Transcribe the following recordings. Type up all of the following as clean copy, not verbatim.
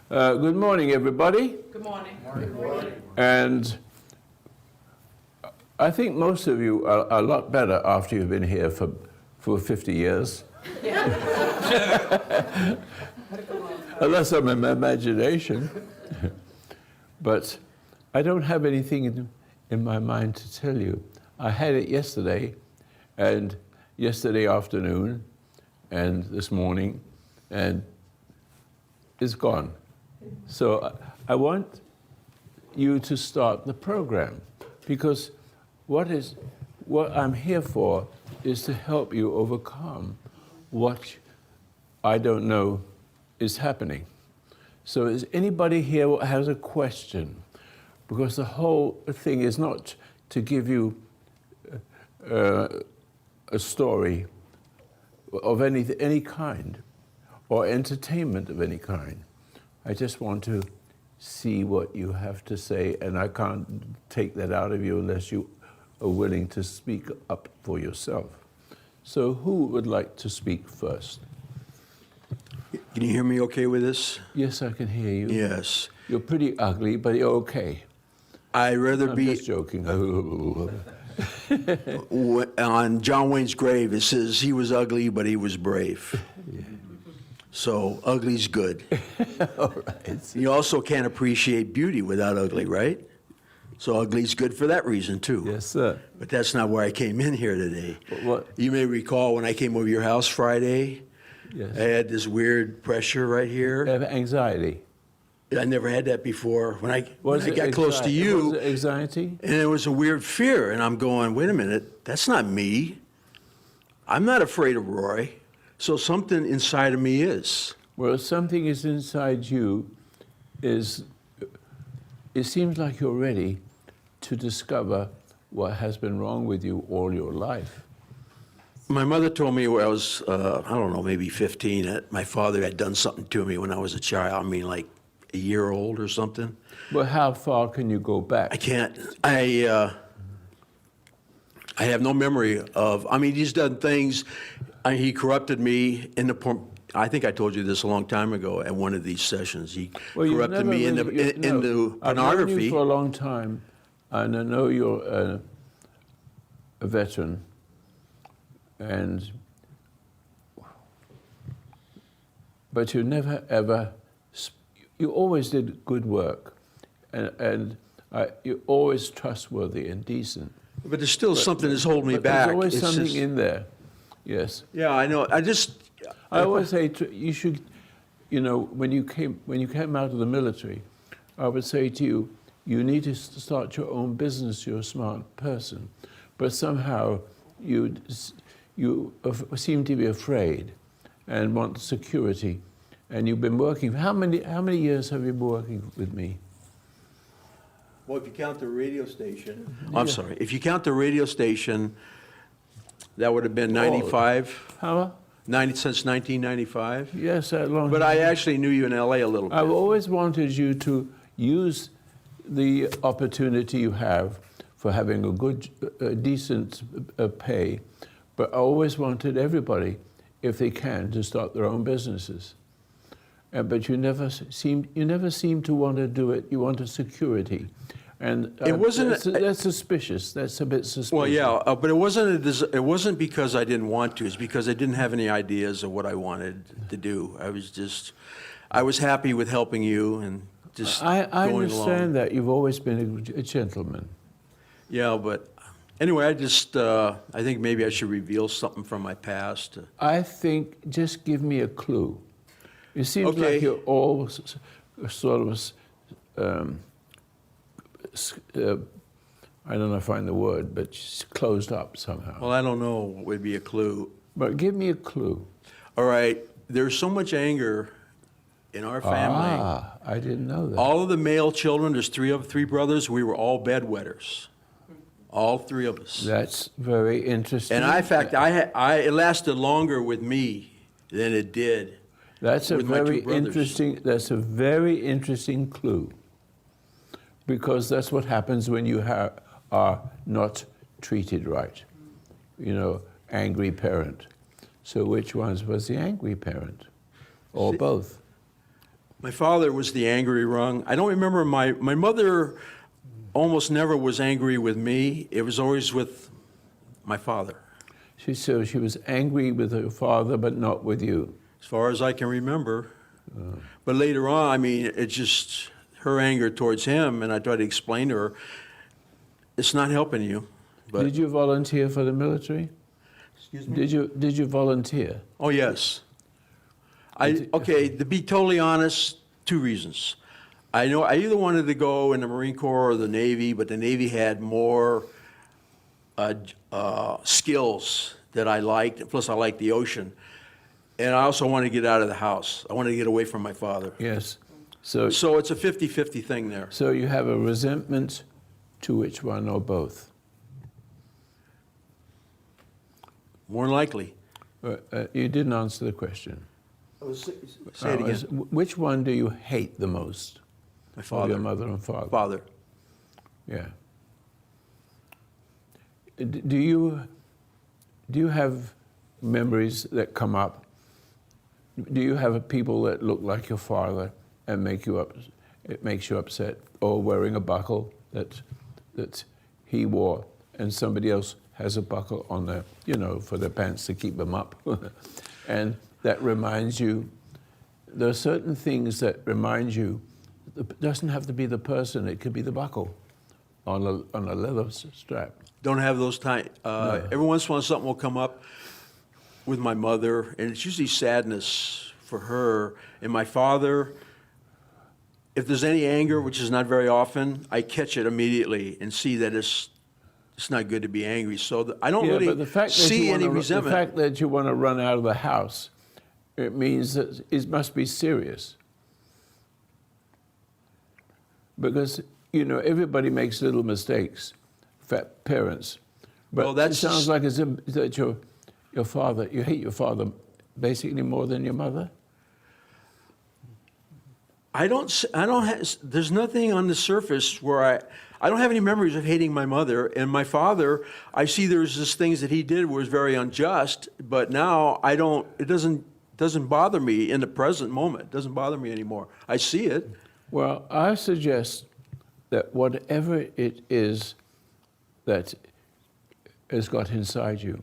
Good morning, everybody. Good morning. And I think most of you are a lot better after you've been here for 50 years. Unless I'm in my imagination. But I don't have anything in my mind to tell you. I had it yesterday, and yesterday afternoon, and this morning, and it's gone. So I want you to start the program, because what I'm here for is to help you overcome what I don't know is happening. So is anybody here who has a question? Because the whole thing is not to give you a story of any kind or entertainment of any kind. I just want to see what you have to say, and I can't take that out of you unless you are willing to speak up for yourself. So who would like to speak first? Can you hear me okay with this? Yes, I can hear you. Yes. You're pretty ugly, but you're okay. I'd rather I'm be just joking. on John Wayne's grave. It says he was ugly, but he was brave. Yeah. So ugly's good. All right. You also can't appreciate beauty without ugly, right? So ugly's good for that reason too. Yes, sir. But that's not why I came in here today. What? You may recall when I came over your house Friday, Yes. I had this weird pressure right here. Have anxiety. I never had that before. When I it got close to Was you, it anxiety? and it was a weird fear, and I'm going, wait a minute, that's not me. I'm not afraid of Roy. So something inside of me is. Well, something is inside you. It seems like you're ready to discover what has been wrong with you all your life. My mother told me when I was, I don't know, maybe 15, that my father had done something to me when I was a child. I mean, like a year old or something. Well, how far can you go back? I can't. I have no memory of. I mean, he's done things. He corrupted me in the. I think I told you this a long time ago at one of these sessions. He corrupted me into pornography. I've known you for a long time, and I know you're a veteran, but you never ever. You always did good work, and you're always trustworthy and decent. But there's still something that's holding me back. There's always It's something just- in there. Yes. Yeah, I know. I always say you should, when you came out of the military, I would say to you, you need to start your own business. You're a smart person, but somehow you seem to be afraid and want security. And you've been working. How many years have you been working with me? Well, if you count the radio station. I'm sorry. If you count the radio station, that would have been 95. How? Since 1995. Yes, that long. But I actually knew you in LA a little bit. I've always wanted you to use the opportunity you have for having a good, decent pay, but I always wanted everybody, if they can, to start their own businesses. But you never seem to want to do it. You wanted security, and It wasn't. That's suspicious. That's a bit suspicious. Well, yeah, but it wasn't because I didn't want to. It's because I didn't have any ideas of what I wanted to do. I was happy with helping you and just I going understand along. that you've always been a gentleman. Yeah, but anyway, I think maybe I should reveal something from my past. I think just give me a clue. It seems Okay. like you're all sort of, I don't know if I find the word, but closed up somehow. Well, I don't know what would be a clue. But give me a clue. All right, there's so much anger in our family. Ah, I didn't know that. All of the male children, there's three brothers, we were all bedwetters. All three of us. That's very interesting. And in fact, it lasted longer with me than it did That's a with my two very brothers. interesting. That's a very interesting clue, because that's what happens when you are not treated right. Angry parent. So which one was the angry parent, or both? My father was the angry rung. I don't remember my mother almost never was angry with me. It was always with my father. So she was angry with her father, but not with you. As far as I can remember. But later on, I mean, it's just her anger towards him, and I tried to explain to her, it's not helping you. But, did you volunteer for the military? excuse me? Did you volunteer? Oh, yes. Okay, to be totally honest, 2 reasons. I know I either wanted to go in the Marine Corps or the Navy, but the Navy had more skills that I liked, plus I liked the ocean. And I also wanted to get out of the house. I wanted to get away from my father. Yes. So it's a 50-50 thing there. So you have a resentment to which one or both? More than likely. You didn't answer the question. Say it again. Which one do you hate the most? My Of father. your mother and father? Father. Yeah. Do you have memories that come up? Do you have people that look like your father and make you it makes you upset, or wearing a buckle that he wore and somebody else has a buckle on their, for their pants to keep them up, and that reminds you? There are certain things that remind you. It doesn't have to be the person; it could be the buckle on a leather strap. Don't have those time. No. Every once in a while, something will come up with my mother, and it's usually sadness for her. And my father, if there's any anger, which is not very often, I catch it immediately and see that it's not good to be angry. So I don't really but the fact see any resentment. The fact that you want to run out of the house, it means that it must be serious. Because, everybody makes little mistakes, parents. But Well, it sounds like as if that your father, you hate your father basically more than your mother? There's nothing on the surface where I don't have any memories of hating my mother. And my father, I see there's just things that he did was very unjust, but now it doesn't bother me in the present moment. It doesn't bother me anymore. I see it. Well, I suggest that whatever it is that has got inside you,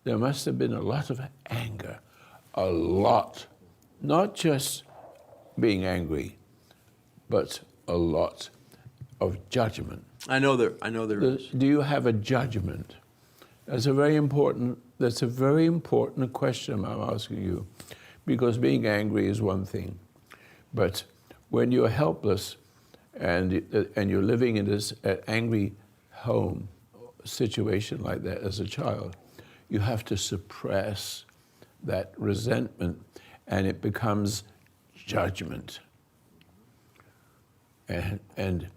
there must have been a lot of anger, a lot. Not just being angry, but a lot of judgment. I know there is. Do you have a judgment? That's a very important question I'm asking you, because being angry is one thing, but when you're helpless and you're living in this angry home situation like that as a child, you have to suppress that resentment, and it becomes judgment. And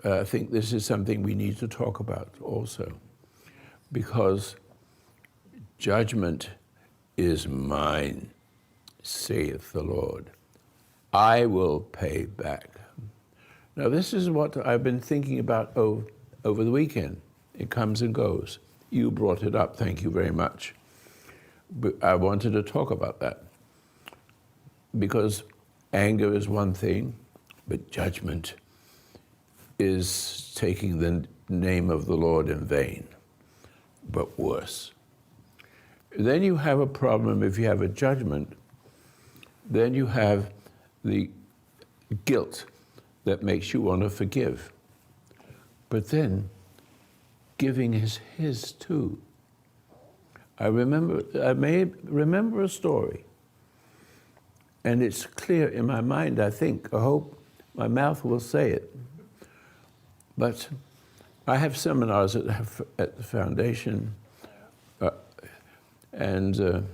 I think this is something we need to talk about also, because judgment is mine, saith the Lord. I will pay back. Now, this is what I've been thinking about over the weekend. It comes and goes. You brought it up, thank you very much. But I wanted to talk about that, because anger is one thing, but judgment is taking the name of the Lord in vain, but worse. Then you have a problem if you have a judgment. Then you have the guilt that makes you want to forgive. But then giving is his too. I may remember a story, and it's clear in my mind, I hope my mouth will say it. But I have seminars at the foundation, and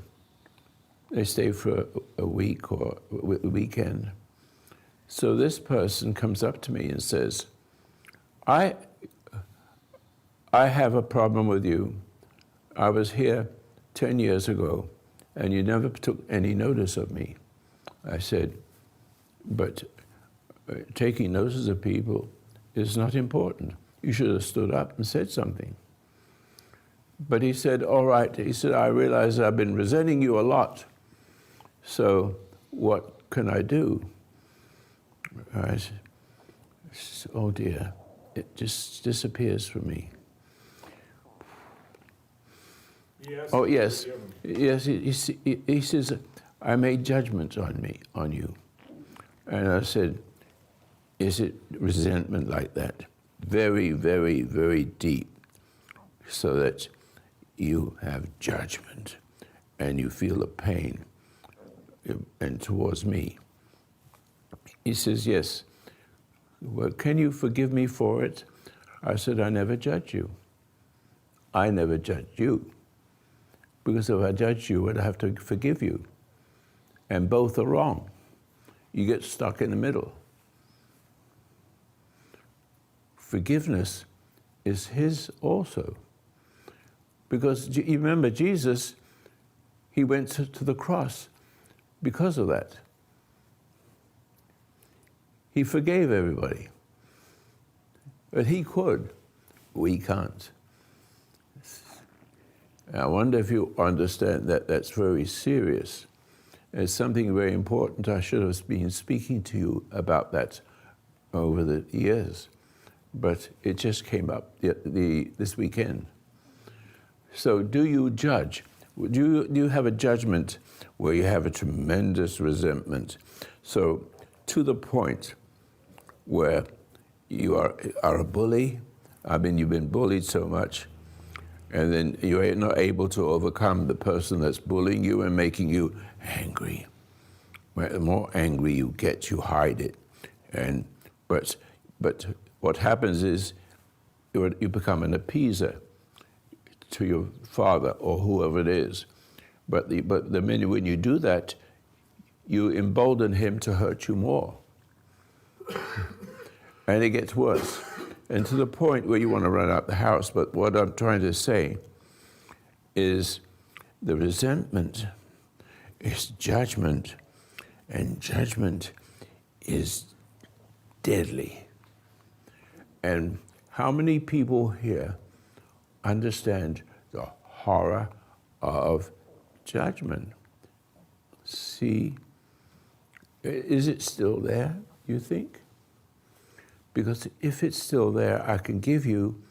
they stay for a week or a weekend. So this person comes up to me and says, I have a problem with you. I was here 10 years ago, and you never took any notice of me. I said, but taking notice of people is not important. You should have stood up and said something. But he said, all right. He said, I realize I've been resenting you a lot. So what can I do? All right. Oh dear, it just disappears from me. Oh yes, yes. He says, I made judgments on you, and I said, is it resentment like that? Very, very, very deep, so that you have judgment, and you feel the pain, and towards me. He says, yes. Well, can you forgive me for it? I said, I never judge you. I never judge you. Because if I judge you, I'd have to forgive you. And both are wrong. You get stuck in the middle. Forgiveness is his also. Because you remember, Jesus, he went to the cross because of that. He forgave everybody. But he could. We can't. I wonder if you understand that that's very serious. It's something very important. I should have been speaking to you about that over the years, but it just came up this weekend. So do you judge? Do you have a judgment where you have a tremendous resentment? So to the point where you are a bully, I mean, you've been bullied so much, and then you're not able to overcome the person that's bullying you and making you angry. The more angry you get, you hide it. But what happens is you become an appeaser to your father or whoever it is. But the minute when you do that, you embolden him to hurt you more. And it gets worse. And to the point where you want to run out the house. But what I'm trying to say is the resentment is judgment, and judgment is deadly. And how many people here understand the horror of judgment? See, is it still there, you think? Because if it's still there, I can give you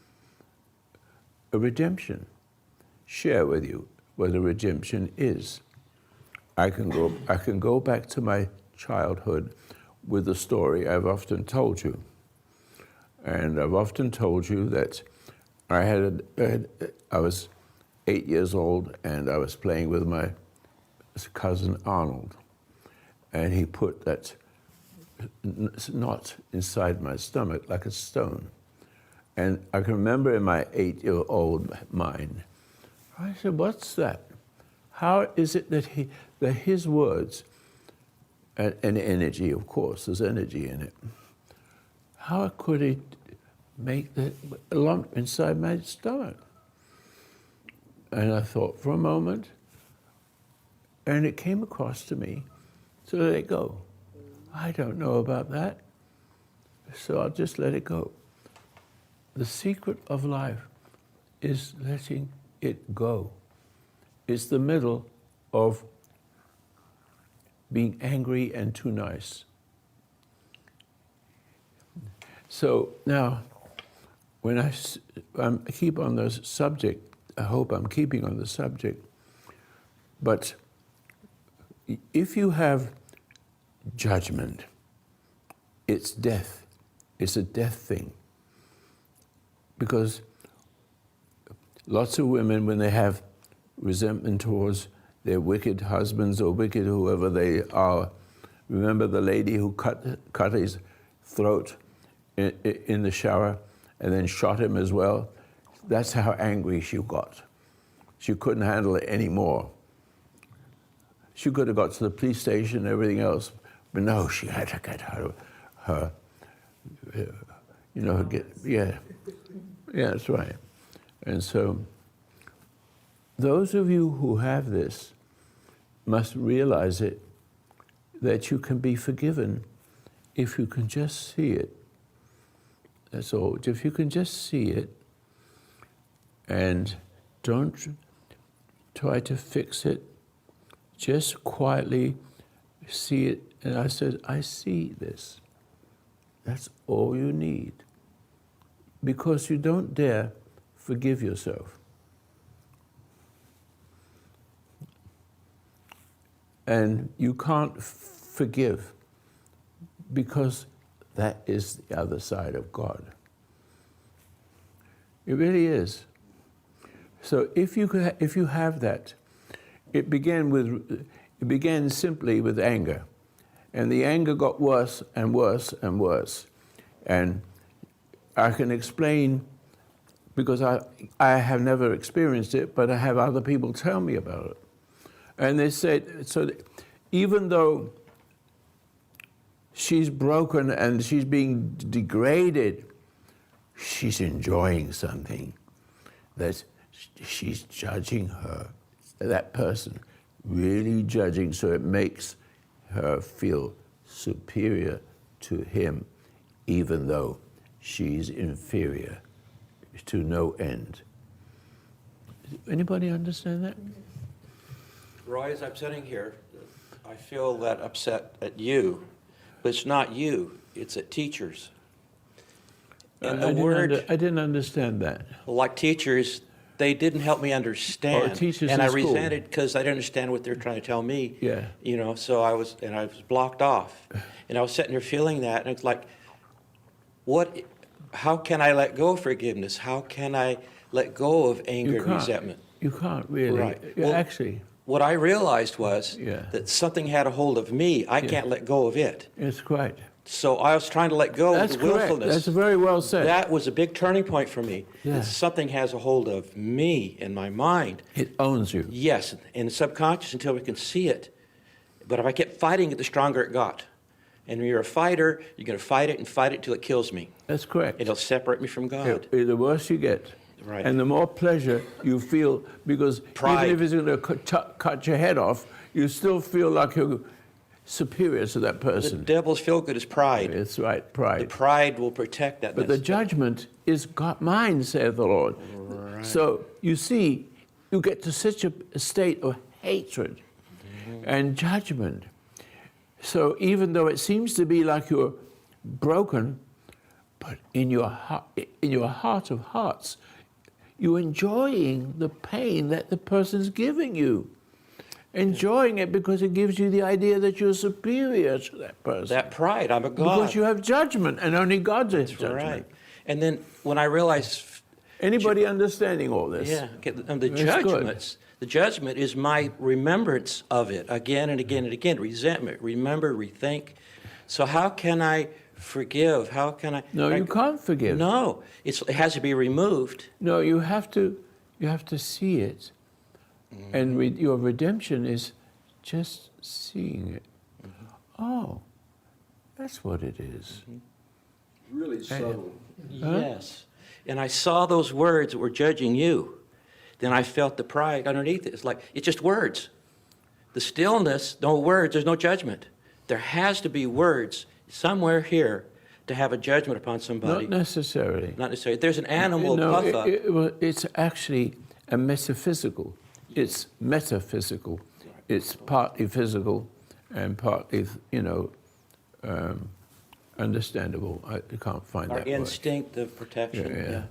a redemption, share with you what a redemption is. I can go back to my childhood with a story I've often told you. And I've often told you that I was 8 years old and I was playing with my cousin Arnold. And he put that knot inside my stomach like a stone. And I can remember in my 8-year-old mind, I said, what's that? How is it that his words, and energy, of course, there's energy in it, how could he make that lump inside my stomach? And I thought for a moment, and it came across to me to let it go. I don't know about that, so I'll just let it go. The secret of life is letting it go. It's the middle of being angry and too nice. So now, when I keep on the subject, I hope I'm keeping on the subject, but if you have judgment, it's death. It's a death thing. Because lots of women, when they have resentment towards their wicked husbands or wicked whoever they are, remember the lady who cut his throat in the shower and then shot him as well? That's how angry she got. She couldn't handle it anymore. She could have got to the police station and everything else, but no, she had to get her yeah, that's right. And so those of you who have this must realize it, that you can be forgiven if you can just see it. That's all. If you can just see it and don't try to fix it, just quietly see it. And I said, I see this. That's all you need. Because you don't dare forgive yourself. And you can't forgive because that is the other side of God. It really is. So if you have that, it began simply with anger, and the anger got worse and worse and worse. And I can explain, because I have never experienced it, but I have other people tell me about it. And they said, so even though she's broken and she's being degraded, she's enjoying something. That she's judging her, that person, really judging, so it makes her feel superior to him, even though she's inferior to no end. Anybody understand that? Roy, as I'm sitting here, I feel that upset at you, but it's not you, it's at teachers. And the word, I didn't understand that. like teachers, they didn't help me understand. Oh, teachers and in I school. resented because I didn't understand what they're trying to tell me. Yeah. You know, so I was blocked off. And I was sitting there feeling that, and it's like, how can I let go of forgiveness? How can I let go of anger and resentment? You can't really. Right. Yeah, Well, actually, what I realized was Yeah. that something had a hold of me. I can't let go of it. it's right. So I was trying to let go That's of the correct. willfulness. That's very well said. That was a big turning point for me. Yeah. That something has a hold of me in my mind. It owns you. Yes, in the subconscious until we can see it. But if I kept fighting it, the stronger it got. And when you're a fighter, you're going to fight it until it kills me. That's correct. It'll separate me from God. The worse you get, Right. and the more pleasure you feel, because Pride. even if it's going to cut your head off, you still feel like you're superior to that The person. devil's feel-good is pride. It's right, The pride. pride will protect that. But the judgment is God, mine, saith the Lord. So you see, you get to such a state of hatred and judgment. So even though it seems to be like you're broken, but in your heart of hearts, you're enjoying the pain that the person's giving you. Enjoying it because it gives you the idea that you're superior to that person. That pride, I'm a God. Because you have judgment, and only God has That's judgment. right. And then when I realized, Anybody understanding all this? yeah, the That's judgments, the judgment is my remembrance of it again and again and again. Resentment, remember, rethink. So how can I forgive? How can I? No, you can't forgive. No, it has to be removed. No, you have to see it. And your redemption is just seeing it. Oh, that's what it is. Really subtle. Yes. And I saw those words that were judging you. Then I felt the pride underneath it. It's just words. The stillness, no words, there's no judgment. There has to be words somewhere here to have a judgment upon somebody. Not necessarily. Not necessarily. There's an animal No, puff up. it's actually a metaphysical. It's metaphysical. It's partly physical and partly, understandable. I can't find Our that word. instinct of protection. Yeah.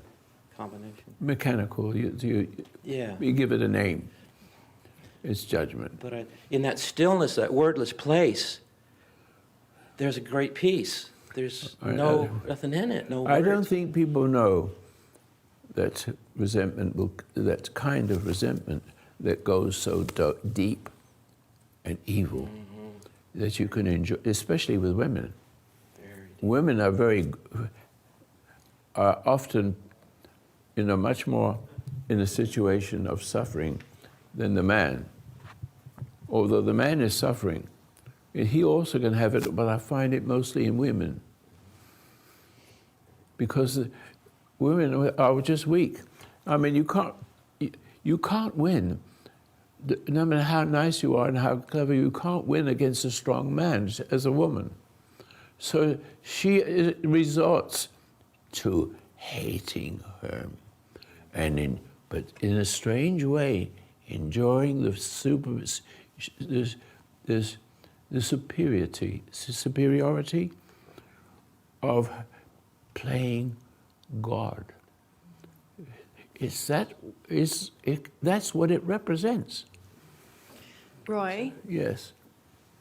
Combination. Mechanical. You Yeah. give it a name. It's judgment. But in that stillness, that wordless place, there's a great peace. There's nothing in it, no words. I don't think people know that that kind of resentment that goes so deep and evil that you can enjoy, especially with women. Women are often, much more in a situation of suffering than the man. Although the man is suffering, he also can have it, but I find it mostly in women. Because women are just weak. I mean, you can't win. No matter how nice you are and how clever, you can't win against a strong man as a woman. So she resorts to hating her, but in a strange way, enjoying the superiority of playing God. That's what it represents. Roy, Yes.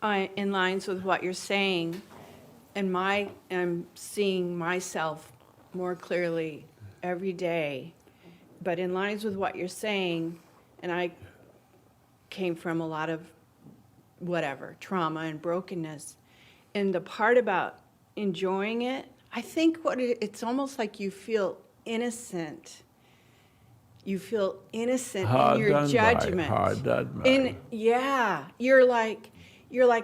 in lines with what you're saying, and I'm seeing myself more clearly every day, but in lines with what you're saying, and I came from a lot of trauma and brokenness, and the part about enjoying it, I think it's almost like you feel innocent. You feel innocent in your judgment. Hard done by. Yeah, you're like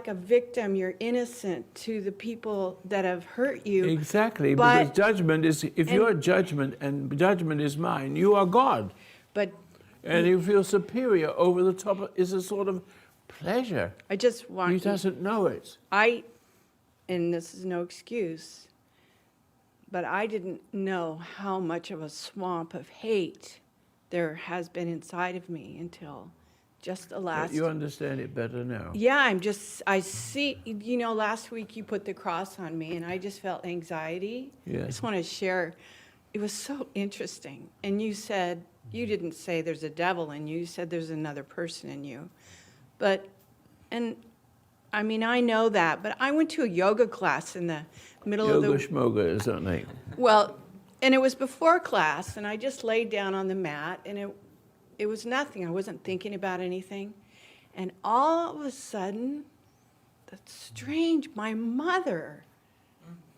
a victim. You're innocent to the people that have hurt you. Exactly, But- because judgment is, if you're judgment and judgment is mine, you are God. But And you feel superior over the top of, is a sort of pleasure. I just He want doesn't know it. and this is no excuse, but I didn't know how much of a swamp of hate there has been inside of me until just the But last. you understand it better now. Yeah, I see, last week you put the cross on me and I just felt anxiety. Yeah. I just want to share, it was so interesting. And you didn't say there's a devil in you, you said there's another person in you. I know that, but I went to a yoga class in the middle of the. Yoga Schmoga is her name. Well, and it was before class, and I just laid down on the mat, and it was nothing. I wasn't thinking about anything. And all of a sudden, that's strange, my mother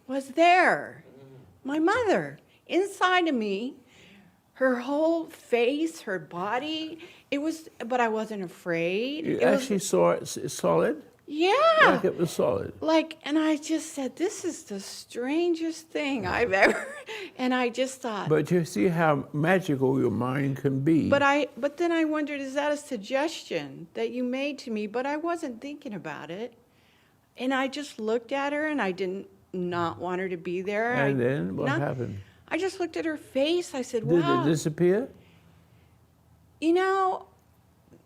was there. My mother, inside of me, her whole face, her body, but I wasn't afraid. You It was- actually saw it solid? yeah. Like it was solid. And I just said, this is the strangest thing I've ever, and I just thought, But you see how magical your mind can be. but then I wondered, is that a suggestion that you made to me? But I wasn't thinking about it. And I just looked at her and I didn't not want her to be there. And then what not- happened? I just looked at her face. I said, Did wow. it disappear?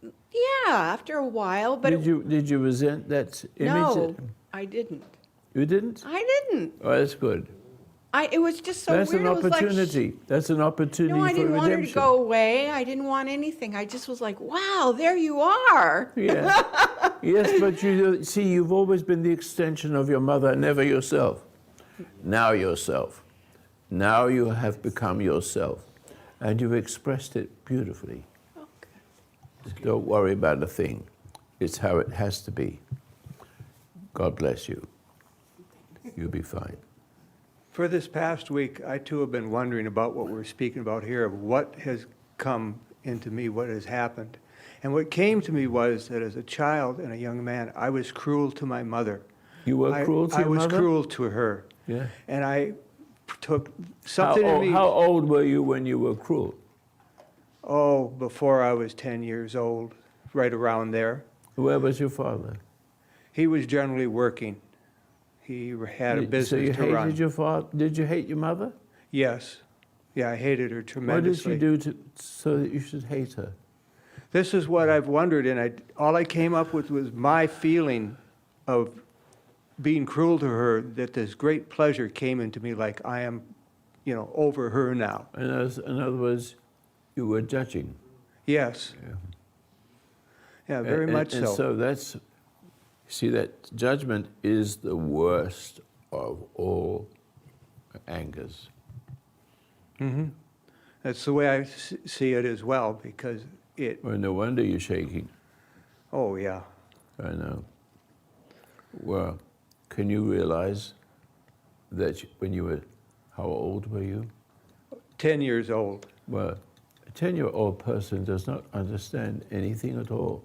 Yeah, after a while, but Did you resent that image? no, I didn't. You didn't? I didn't. Oh, that's good. It was just so That's weird. an It was like opportunity. That's an opportunity No, I for didn't want her to redemption. go away. I didn't want anything. I just was like, wow, there you are. Yeah. Yes, but you see, you've always been the extension of your mother, never yourself. Now yourself. Now you have become yourself. And you've expressed it beautifully. Okay. Don't worry about a thing. It's how it has to be. God bless you. You'll be fine. For this past week, I too have been wondering about what we're speaking about here, of what has come into me, what has happened. And what came to me was that as a child and a young man, I was cruel to my mother. You were cruel to your mother? I was cruel to her. Yeah. And I took something in me. How old were you when you were cruel? Oh, before I was 10 years old, right around there. Where was your father? He was generally working. He had a business so you to hated run. your father? Did you hate your mother? Yes. Yeah, I hated her What did tremendously. you do so that you should hate her? This is what I've wondered, and all I came up with was my feeling of being cruel to her, that this great pleasure came into me like I am, over her now. In other words, you were judging. Yes. Yeah, very much And so. so that's, see, that judgment is the worst of all angers. That's the way I see it as well, because Well, no wonder you're shaking. oh yeah. I know. Well, can you realize that when you were, how old were you? 10 years old. Well, a 10-year-old person does not understand anything at all.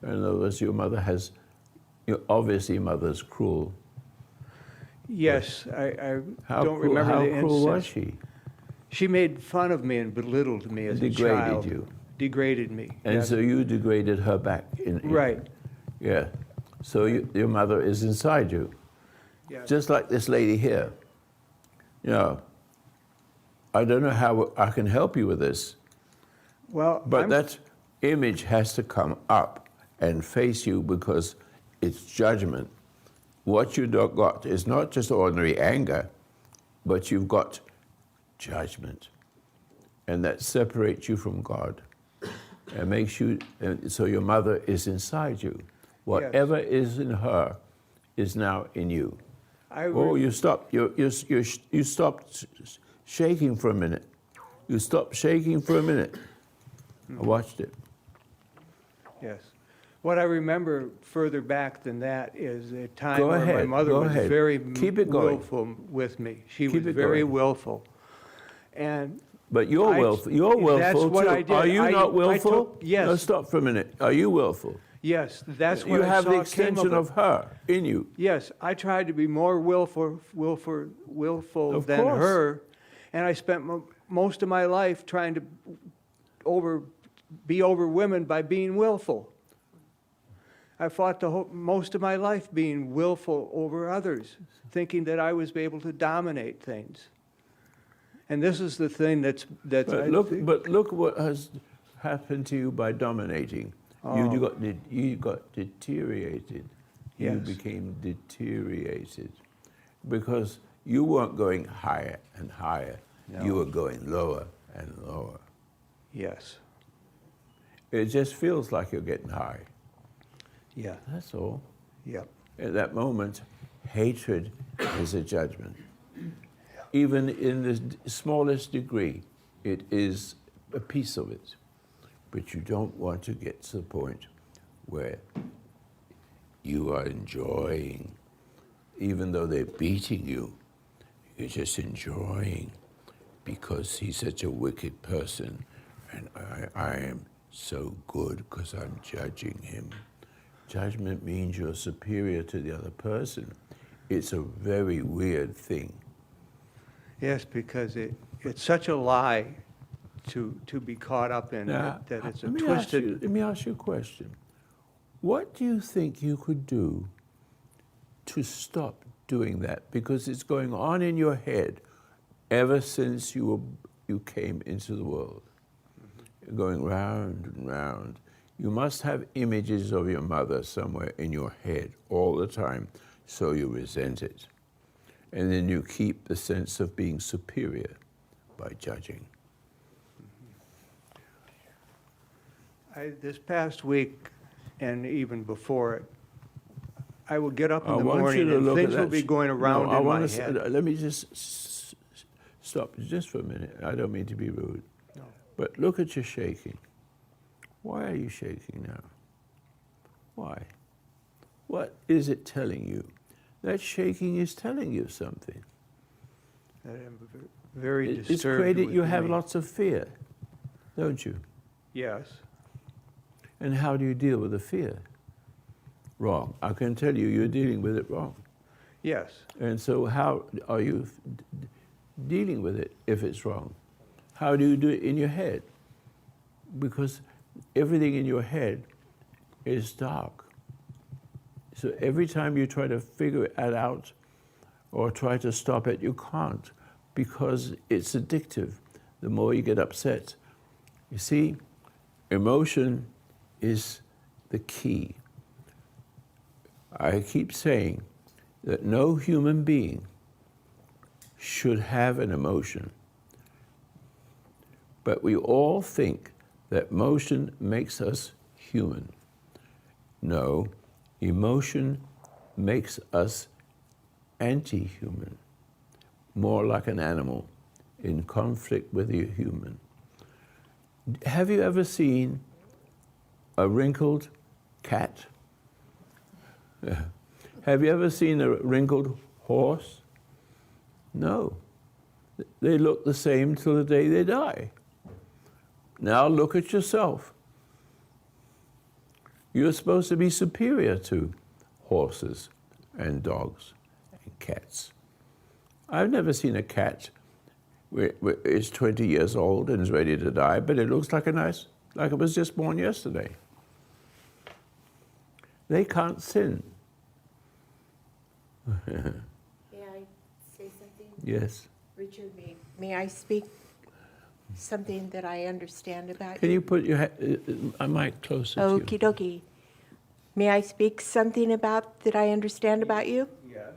In other words, your mother has, obviously mother's cruel. Yes, I How don't cruel, remember how the cruel was instance. she? She made fun of me and belittled me as a Degraded child. you. Degraded me. And yes. so you degraded her back. Right. Yeah. So your mother is inside you. Yes. Just like this lady here. I don't know how I can help you with this, Well, but that image has to come up and face you because it's judgment. What you got is not just ordinary anger. but you've got judgment. And that separates you from God and makes you, and so your mother is inside you. Whatever is in her is now in you. You stopped. You stopped shaking for a minute. You stopped shaking for a minute. I watched it. Yes. What I remember further back than that is a time Go when my ahead, mother go was ahead. very Keep it going. willful with me. She Keep was it very going. willful. And But you're willful. You're willful that's what too. I did. Are you I not willful? took- yes. No, stop for a minute. Are you willful? yes, that's what You I have saw the came extension it. of her in you. Yes, I tried to be more willful Of than course. her, and I spent most of my life trying to be over women by being willful. I fought most of my life being willful over others, thinking that I was able to dominate things. And this is the thing that's But look what has happened to you by dominating. You got deteriorated. You Yes. became deteriorated because you weren't going higher and higher. No. You were going lower and lower. Yes. It just feels like you're getting high. Yeah. That's all. Yeah. At that moment, hatred is a judgment. Even in the smallest degree, it is a piece of it. But you don't want to get to the point where you are enjoying, even though they're beating you, you're just enjoying because he's such a wicked person and I am so good because I'm judging him. Judgment means you're superior to the other person. It's a very weird thing. Yes, because it's such a lie to be caught up in Now, that it's a let twisted. me ask you a question. What do you think you could do to stop doing that? Because it's going on in your head ever since you came into the world. Going round and round. You must have images of your mother somewhere in your head all the time, so you resent it. And then you keep the sense of being superior by judging. This past week, and even before it, I would get up in I the want you morning to and look things at would be that. going around No, in my want to head. let me just stop just for a minute. I don't mean to be rude. No. But look at your shaking. Why are you shaking now? Why? What is it telling you? That shaking is telling you something. I am very It's disturbed. created, you with have me. lots of fear, don't you? Yes. And how do you deal with the fear? Wrong. I can tell you, you're dealing with it wrong. Yes. And so how are you dealing with it if it's wrong? How do you do it in your head? Because everything in your head is dark. So every time you try to figure it out or try to stop it, you can't because it's addictive. The more you get upset. You see, emotion is the key. I keep saying that no human being should have an emotion. But we all think that emotion makes us human. No, emotion makes us anti-human, more like an animal in conflict with a human. Have you ever seen a wrinkled cat? Have you ever seen a wrinkled horse? No. They look the same till the day they die. Now look at yourself. You're supposed to be superior to horses and dogs and cats. I've never seen a cat where it's 20 years old and is ready to die, but it looks like like it was just born yesterday. They can't sin. May I say something? Yes. Richard, may I speak something that I understand about Can you? you put your a mic closer to you? Okie dokie. May I speak something about that I understand about you? Yes.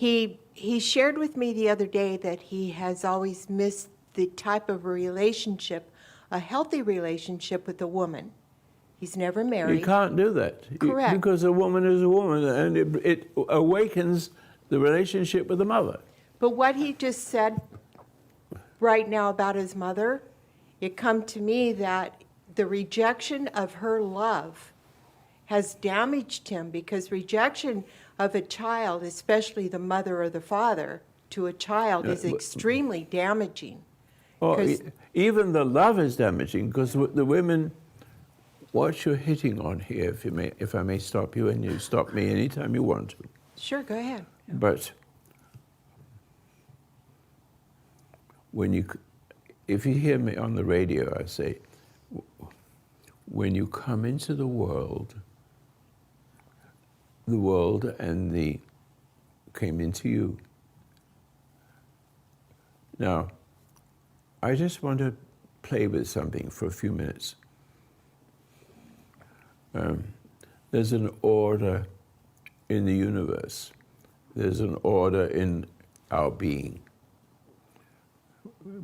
He shared with me the other day that he has always missed the type of a relationship, a healthy relationship with a woman. He's never You married. can't do that. Correct. Because a woman is a woman, and it awakens the relationship with the mother. But what he just said right now about his mother, it come to me that the rejection of her love has damaged him, because rejection of a child, especially the mother or the father, to a child is extremely damaging. Well, 'Cause- even the love is damaging, because the women, what you're hitting on here, if I may stop you, and you stop me anytime you want to. Sure, go ahead. But if you hear me on the radio, I say, when you come into the world and came into you. Now, I just want to play with something for a few minutes. There's an order in the universe. There's an order in our being,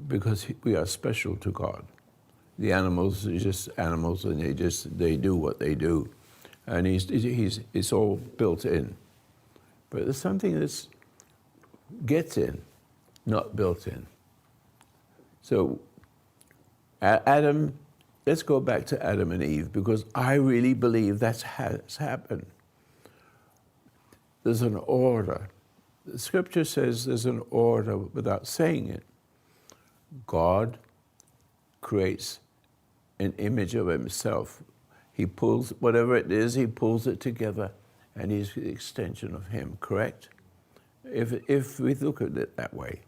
because we are special to God. The animals are just animals, and they do what they do, and it's all built in. But there's something that gets in, not built in. So Adam, let's go back to Adam and Eve, because I really believe that's has happened. There's an order. The scripture says there's an order without saying it. God creates an image of himself. He pulls, whatever it is, he pulls it together, and he's the extension of him, correct? If we look at it that way.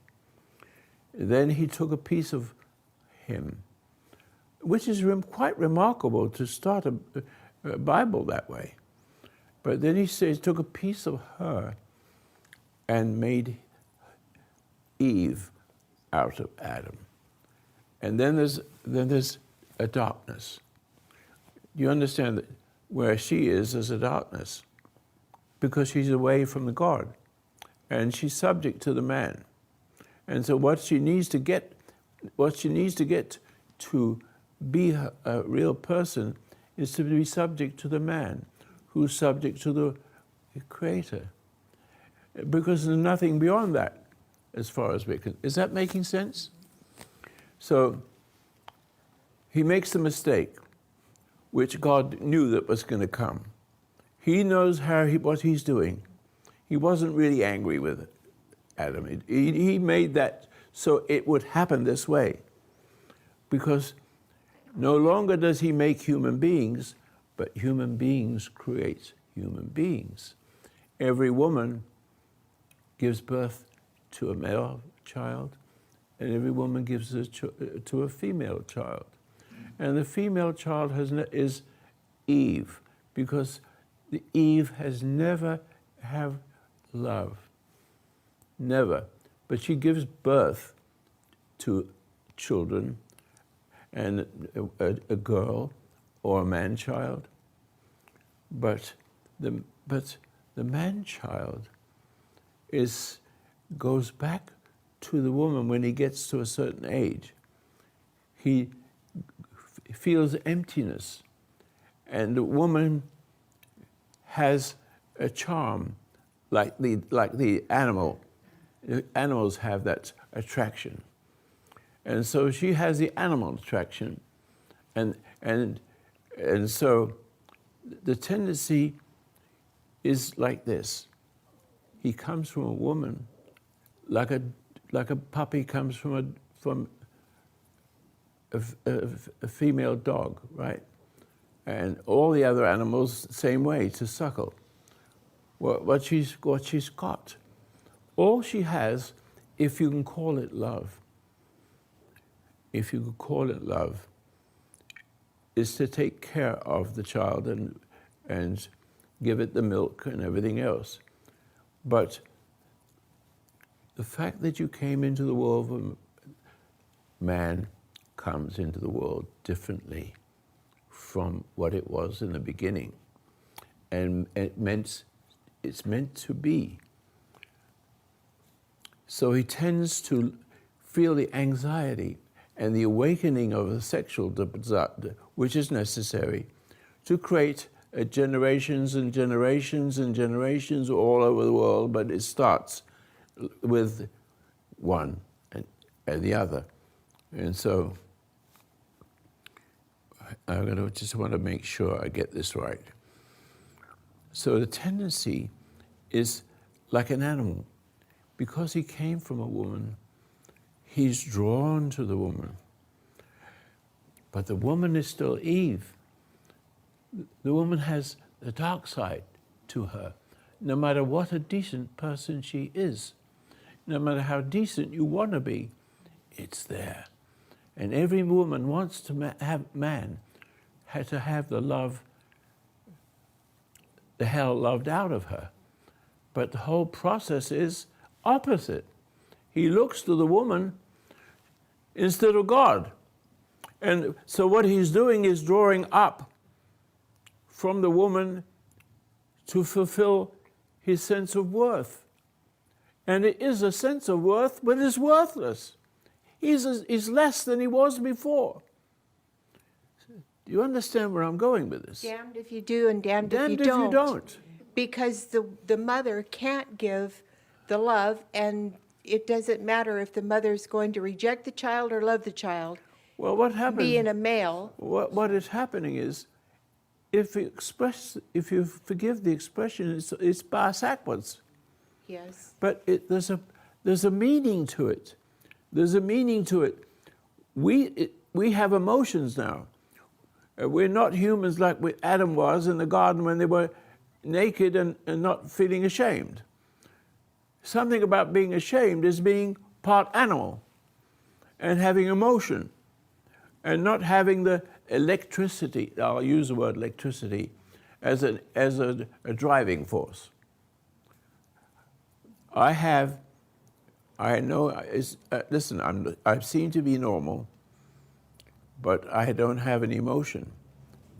Then he took a piece of him, which is quite remarkable to start a Bible that way. But then he says, took a piece of her and made Eve out of Adam. And then there's a darkness. You understand that where she is, there's a darkness, because she's away from the God, and she's subject to the man. And so what she needs to get to be a real person is to be subject to the man, who's subject to the Creator. Because there's nothing beyond that, as far as we can. Is that making sense? So he makes a mistake, which God knew that was going to come. He knows what he's doing. He wasn't really angry with Adam. He made that so it would happen this way. Because no longer does he make human beings, but human beings create human beings. Every woman gives birth to a male child, and every woman gives to a female child. And the female child is Eve, because the Eve has never have love. Never. But she gives birth to children, and a girl or a man-child. But the man-child goes back to the woman when he gets to a certain age. He feels emptiness, and the woman has a charm, like the animal. Animals have that attraction, and so she has the animal attraction, and so the tendency is like this. He comes from a woman, like a puppy comes from a female dog, right? And all the other animals, same way, to suckle. What she's got. All she has, if you can call it love, is to take care of the child and give it the milk and everything else. But the fact that you came into the world, man comes into the world differently from what it was in the beginning. And it's meant to be. So he tends to feel the anxiety and the awakening of the sexual desire, which is necessary to create generations and generations and generations all over the world, but it starts with one and the other. And so just want to make sure I get this right. So the tendency is like an animal. Because he came from a woman, he's drawn to the woman. But the woman is still Eve. The woman has the dark side to her, no matter what a decent person she is. No matter how decent you want to be, it's there. And every woman wants to have man had to have the hell loved out of her. But the whole process is opposite. He looks to the woman instead of God. And so what he's doing is drawing up from the woman to fulfill his sense of worth. And it is a sense of worth, but it's worthless. He's less than he was before. Do you understand where I'm going with this? Damned if you do and damned if you Damned if you don't. Because the mother can't give the love, and it doesn't matter if the mother's going to reject the child or love the child. Well, what happens? Being a male. What is happening is, if you forgive the expression, it's backwards. Yes. But there's a meaning to it. There's a meaning to it. We have emotions now. We're not humans like Adam was in the garden when they were naked and not feeling ashamed. Something about being ashamed is being part animal and having emotion and not having the electricity, I'll use the word electricity, as a driving force. Listen, I seem to be normal, but I don't have any emotion.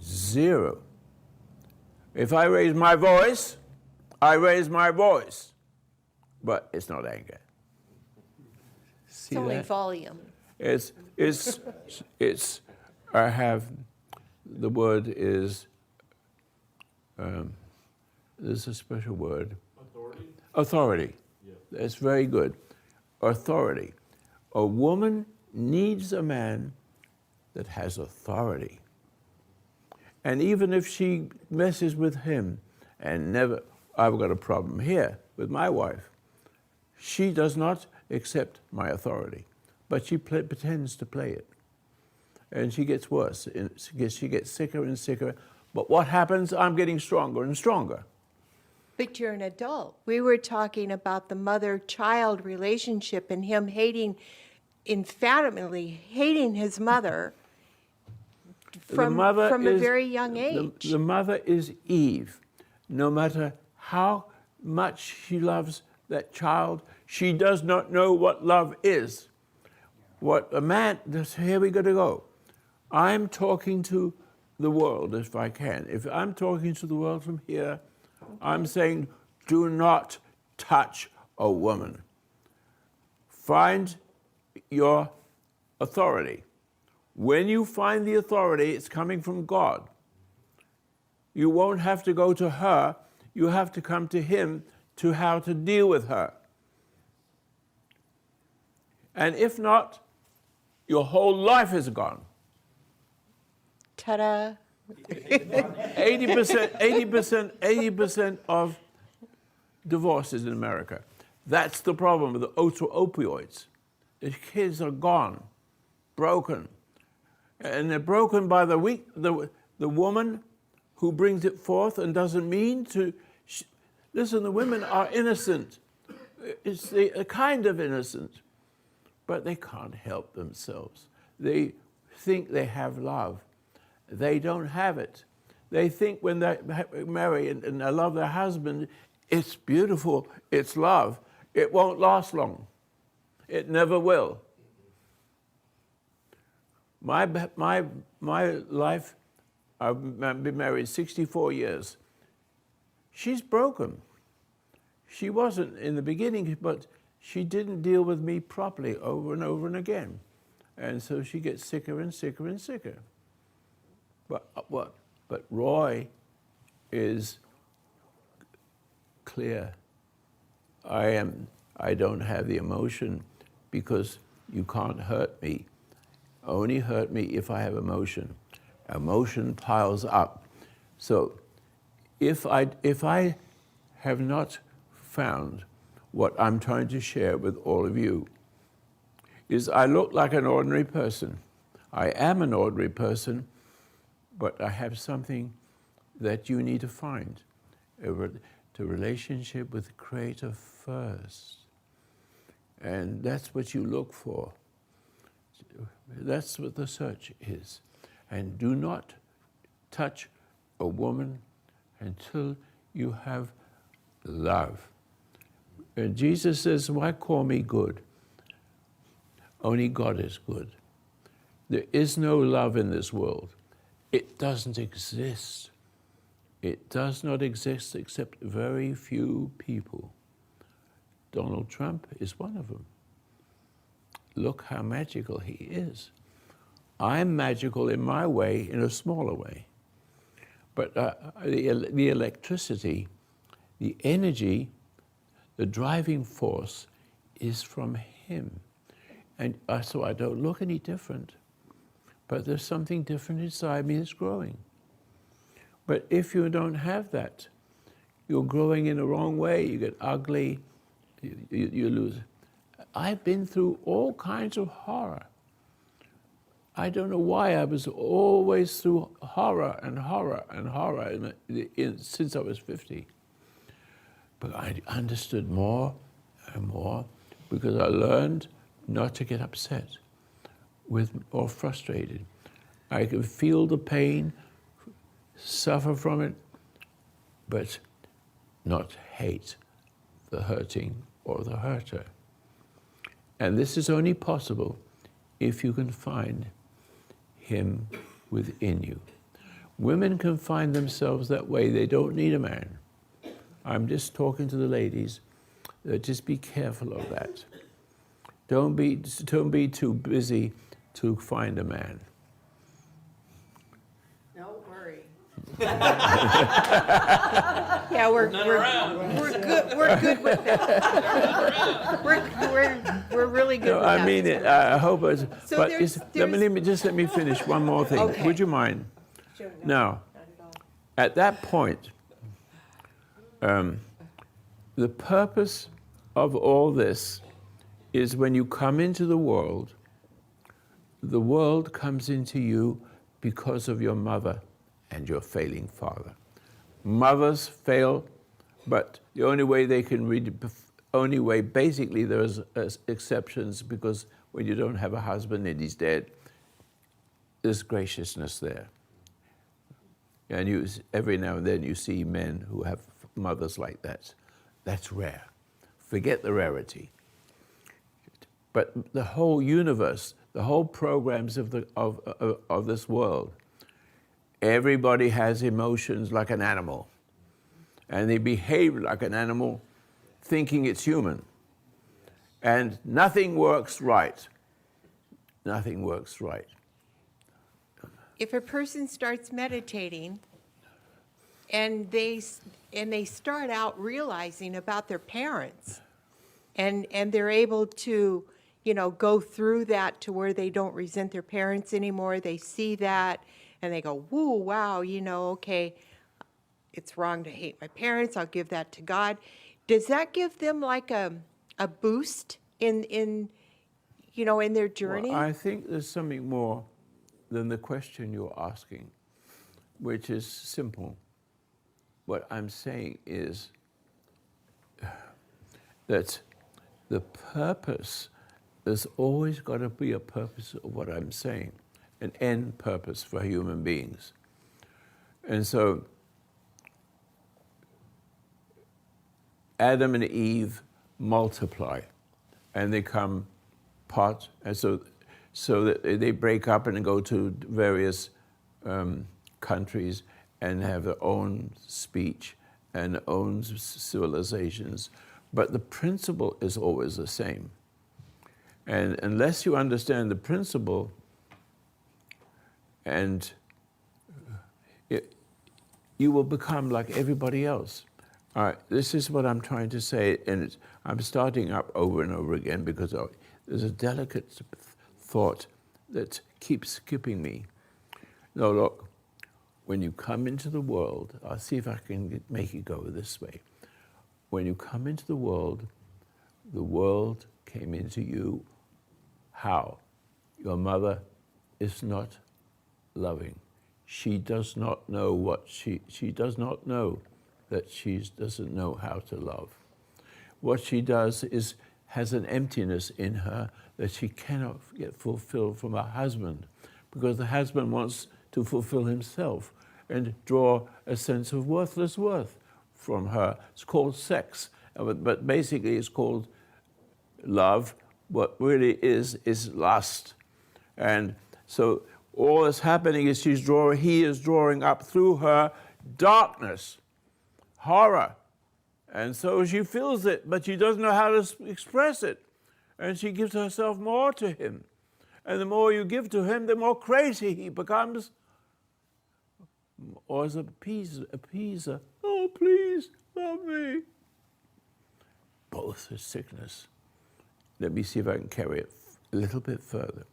Zero. If I raise my voice, I raise my voice. But it's not anger. See It's only that? volume. I have, the word is, there's a special word. Authority? Authority. Yeah. That's very good. Authority. A woman needs a man that has authority. And even if she messes with him and I've got a problem here with my wife, she does not accept my authority, but she pretends to play it. And she gets worse, she gets sicker and sicker. But what happens? I'm getting stronger and stronger. But you're an adult. We were talking about the mother-child relationship and him emphatically hating his mother from a very young age. The mother is Eve. No matter how much she loves that child, she does not know what love is. What a man, here we got to go. I'm talking to the world if I can. If I'm talking to the world from here, I'm saying, do not touch a woman. Find your authority. When you find the authority, it's coming from God. You won't have to go to her. You have to come to him to how to deal with her. And if not, your whole life is gone. Ta-da. 80% of divorces in America. That's the problem with the opioids. The kids are gone, broken. And they're broken by the woman who brings it forth and doesn't mean to. Listen, the women are innocent. It's a kind of innocent, but they can't help themselves. They think they have love. They don't have it. They think when they marry and they love their husband, it's beautiful, it's love. It won't last long. It never will. My life, I've been married 64 years. She's broken. She wasn't in the beginning, but she didn't deal with me properly over and over and again. And so she gets sicker and sicker and sicker. But Roy is clear. I don't have the emotion because you can't hurt me. Only hurt me if I have emotion. Emotion piles up. So if I have not found what I'm trying to share with all of you, is I look like an ordinary person. I am an ordinary person, but I have something that you need to find. The relationship with the Creator first. And that's what you look for. That's what the search is. And do not touch a woman until you have love. And Jesus says, why call me good? Only God is good. There is no love in this world. It doesn't exist. It does not exist except very few people. Donald Trump is one of them. Look how magical he is. I'm magical in my way, in a smaller way. But the electricity, the energy, the driving force is from him. And so I don't look any different. But there's something different inside me that's growing. But if you don't have that, you're growing in the wrong way. You get ugly, you lose. I've been through all kinds of horror. I don't know why I was always through horror and horror and horror since I was 50. But I understood more and more because I learned not to get upset or frustrated. I could feel the pain, suffer from it, but not hate the hurting or the hurter. And this is only possible if you can find him within you. Women can find themselves that way. They don't need a man. I'm just talking to the ladies. Just be careful of that. Don't be too busy to find a man. Don't worry. Yeah, we're good. We're good with that. We're really good No, with that. I mean it. I hope it's. So But there's- let me finish one more thing. Okay. Would you mind? Sure, no, Now, not at all. at that point, the purpose of all this is when you come into the world comes into you because of your mother and your failing father. Mothers fail, but the only way they can basically there's exceptions, because when you don't have a husband and he's dead, there's graciousness there. And every now and then you see men who have mothers like that. That's rare. Forget the rarity. But the whole universe, the whole programs of this world, everybody has emotions like an animal. And they behave like an animal, thinking it's human. And nothing works right. Nothing works right. If a person starts meditating and they start out realizing about their parents, and they're able to, go through that to where they don't resent their parents anymore, they see that and they go, woo, wow, okay, it's wrong to hate my parents, I'll give that to God. Does that give them like a boost in their journey? Well, I think there's something more than the question you're asking, which is simple. What I'm saying is that the purpose, there's always got to be a purpose of what I'm saying, an end purpose for human beings. And so Adam and Eve multiply, and they come part, and so that they break up and go to various countries and have their own speech and own civilizations. But the principle is always the same. And unless you understand the principle, and you will become like everybody else. All right, this is what I'm trying to say, and I'm starting up over and over again because there's a delicate thought that keeps skipping me. No, look, when you come into the world, I'll see if I can make it go this way. When you come into the world came into you. How? Your mother is not loving. She does not know what she does not know that she doesn't know how to love. What she does is has an emptiness in her that she cannot get fulfilled from her husband, because the husband wants to fulfill himself and draw a sense of worthless worth from her. It's called sex, but basically it's called love. What really is lust. And so all that's happening is he is drawing up through her darkness, horror. And so she feels it, but she doesn't know how to express it. And she gives herself more to him. And the more you give to him, the more crazy he becomes. Or as a appeaser. Oh, please, love me. Both are sickness. Let me see if I can carry it a little bit further.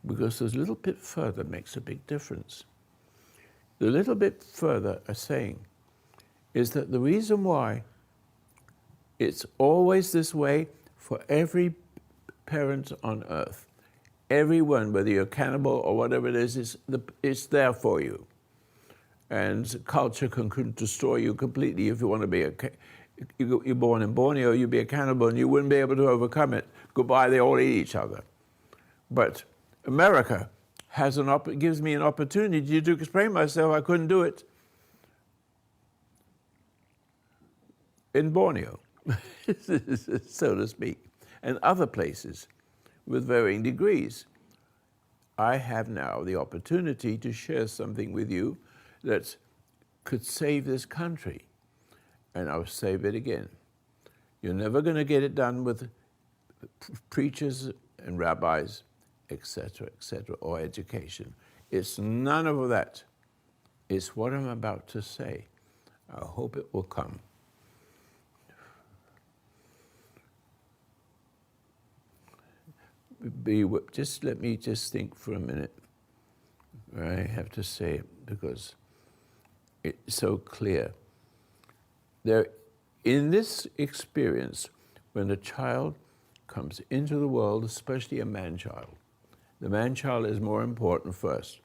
Because a little bit further makes a big difference. The little bit further are saying is that the reason why it's always this way for every parent on earth, everyone, whether you're a cannibal or whatever it is, it's there for you. And culture can destroy you completely if you want to be you're born in Borneo, you'd be a cannibal and you wouldn't be able to overcome it. Goodbye, they all eat each other. But America gives me an opportunity to explain myself. I couldn't do it in Borneo, so to speak, and other places with varying degrees. I have now the opportunity to share something with you that could save this country. And I'll save it again. You're never going to get it done with preachers and rabbis, etc., or education. It's none of that. It's what I'm about to say. I hope it will come. Just let me think for a minute. I have to say it because it's so clear. In this experience, when a child comes into the world, especially a man-child, the man-child is more important first.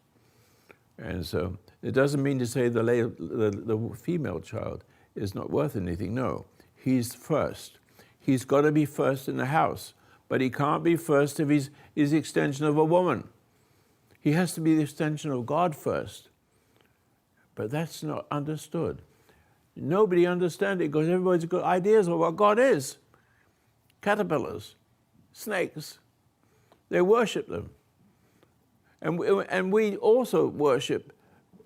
And so it doesn't mean to say the female child is not worth anything. No, he's first. He's got to be first in the house, but he can't be first if he's the extension of a woman. He has to be the extension of God first. But that's not understood. Nobody understands it because everybody's got ideas of what God is. Caterpillars, snakes, they worship them. And we also worship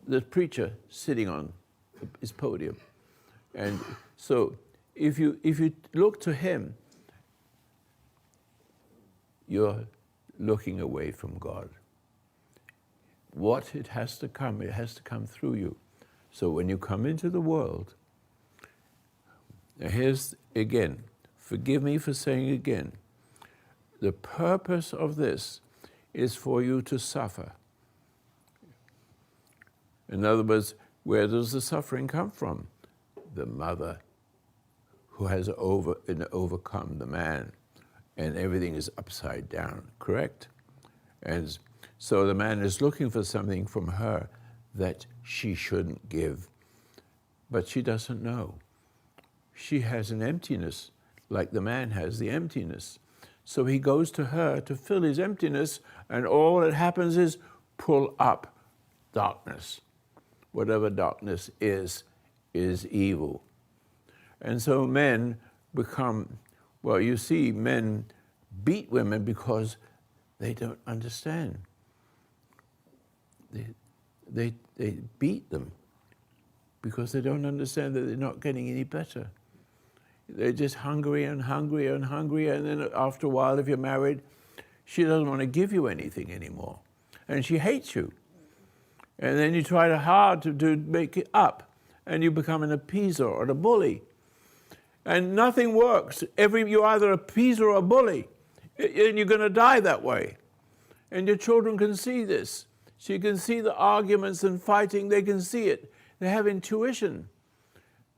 the preacher sitting on his podium. And so if you look to him, you're looking away from God. It has to come through you. So when you come into the world, now here's again, forgive me for saying again, the purpose of this is for you to suffer. In other words, where does the suffering come from? The mother who has overcome the man, and everything is upside down, correct? And so the man is looking for something from her that she shouldn't give, but she doesn't know. She has an emptiness, like the man has the emptiness. So he goes to her to fill his emptiness, and all that happens is pull up darkness. Whatever darkness is evil. And so men become, you see men beat women because they don't understand. They beat them because they don't understand that they're not getting any better. They're just hungry and hungry and hungry, and then after a while, if you're married, she doesn't want to give you anything anymore, and she hates you. And then you try hard to make it up, and you become an appeaser or a bully. And nothing works. You're either a appeaser or a bully, and you're going to die that way. And your children can see this. So you can see the arguments and fighting, they can see it. They have intuition.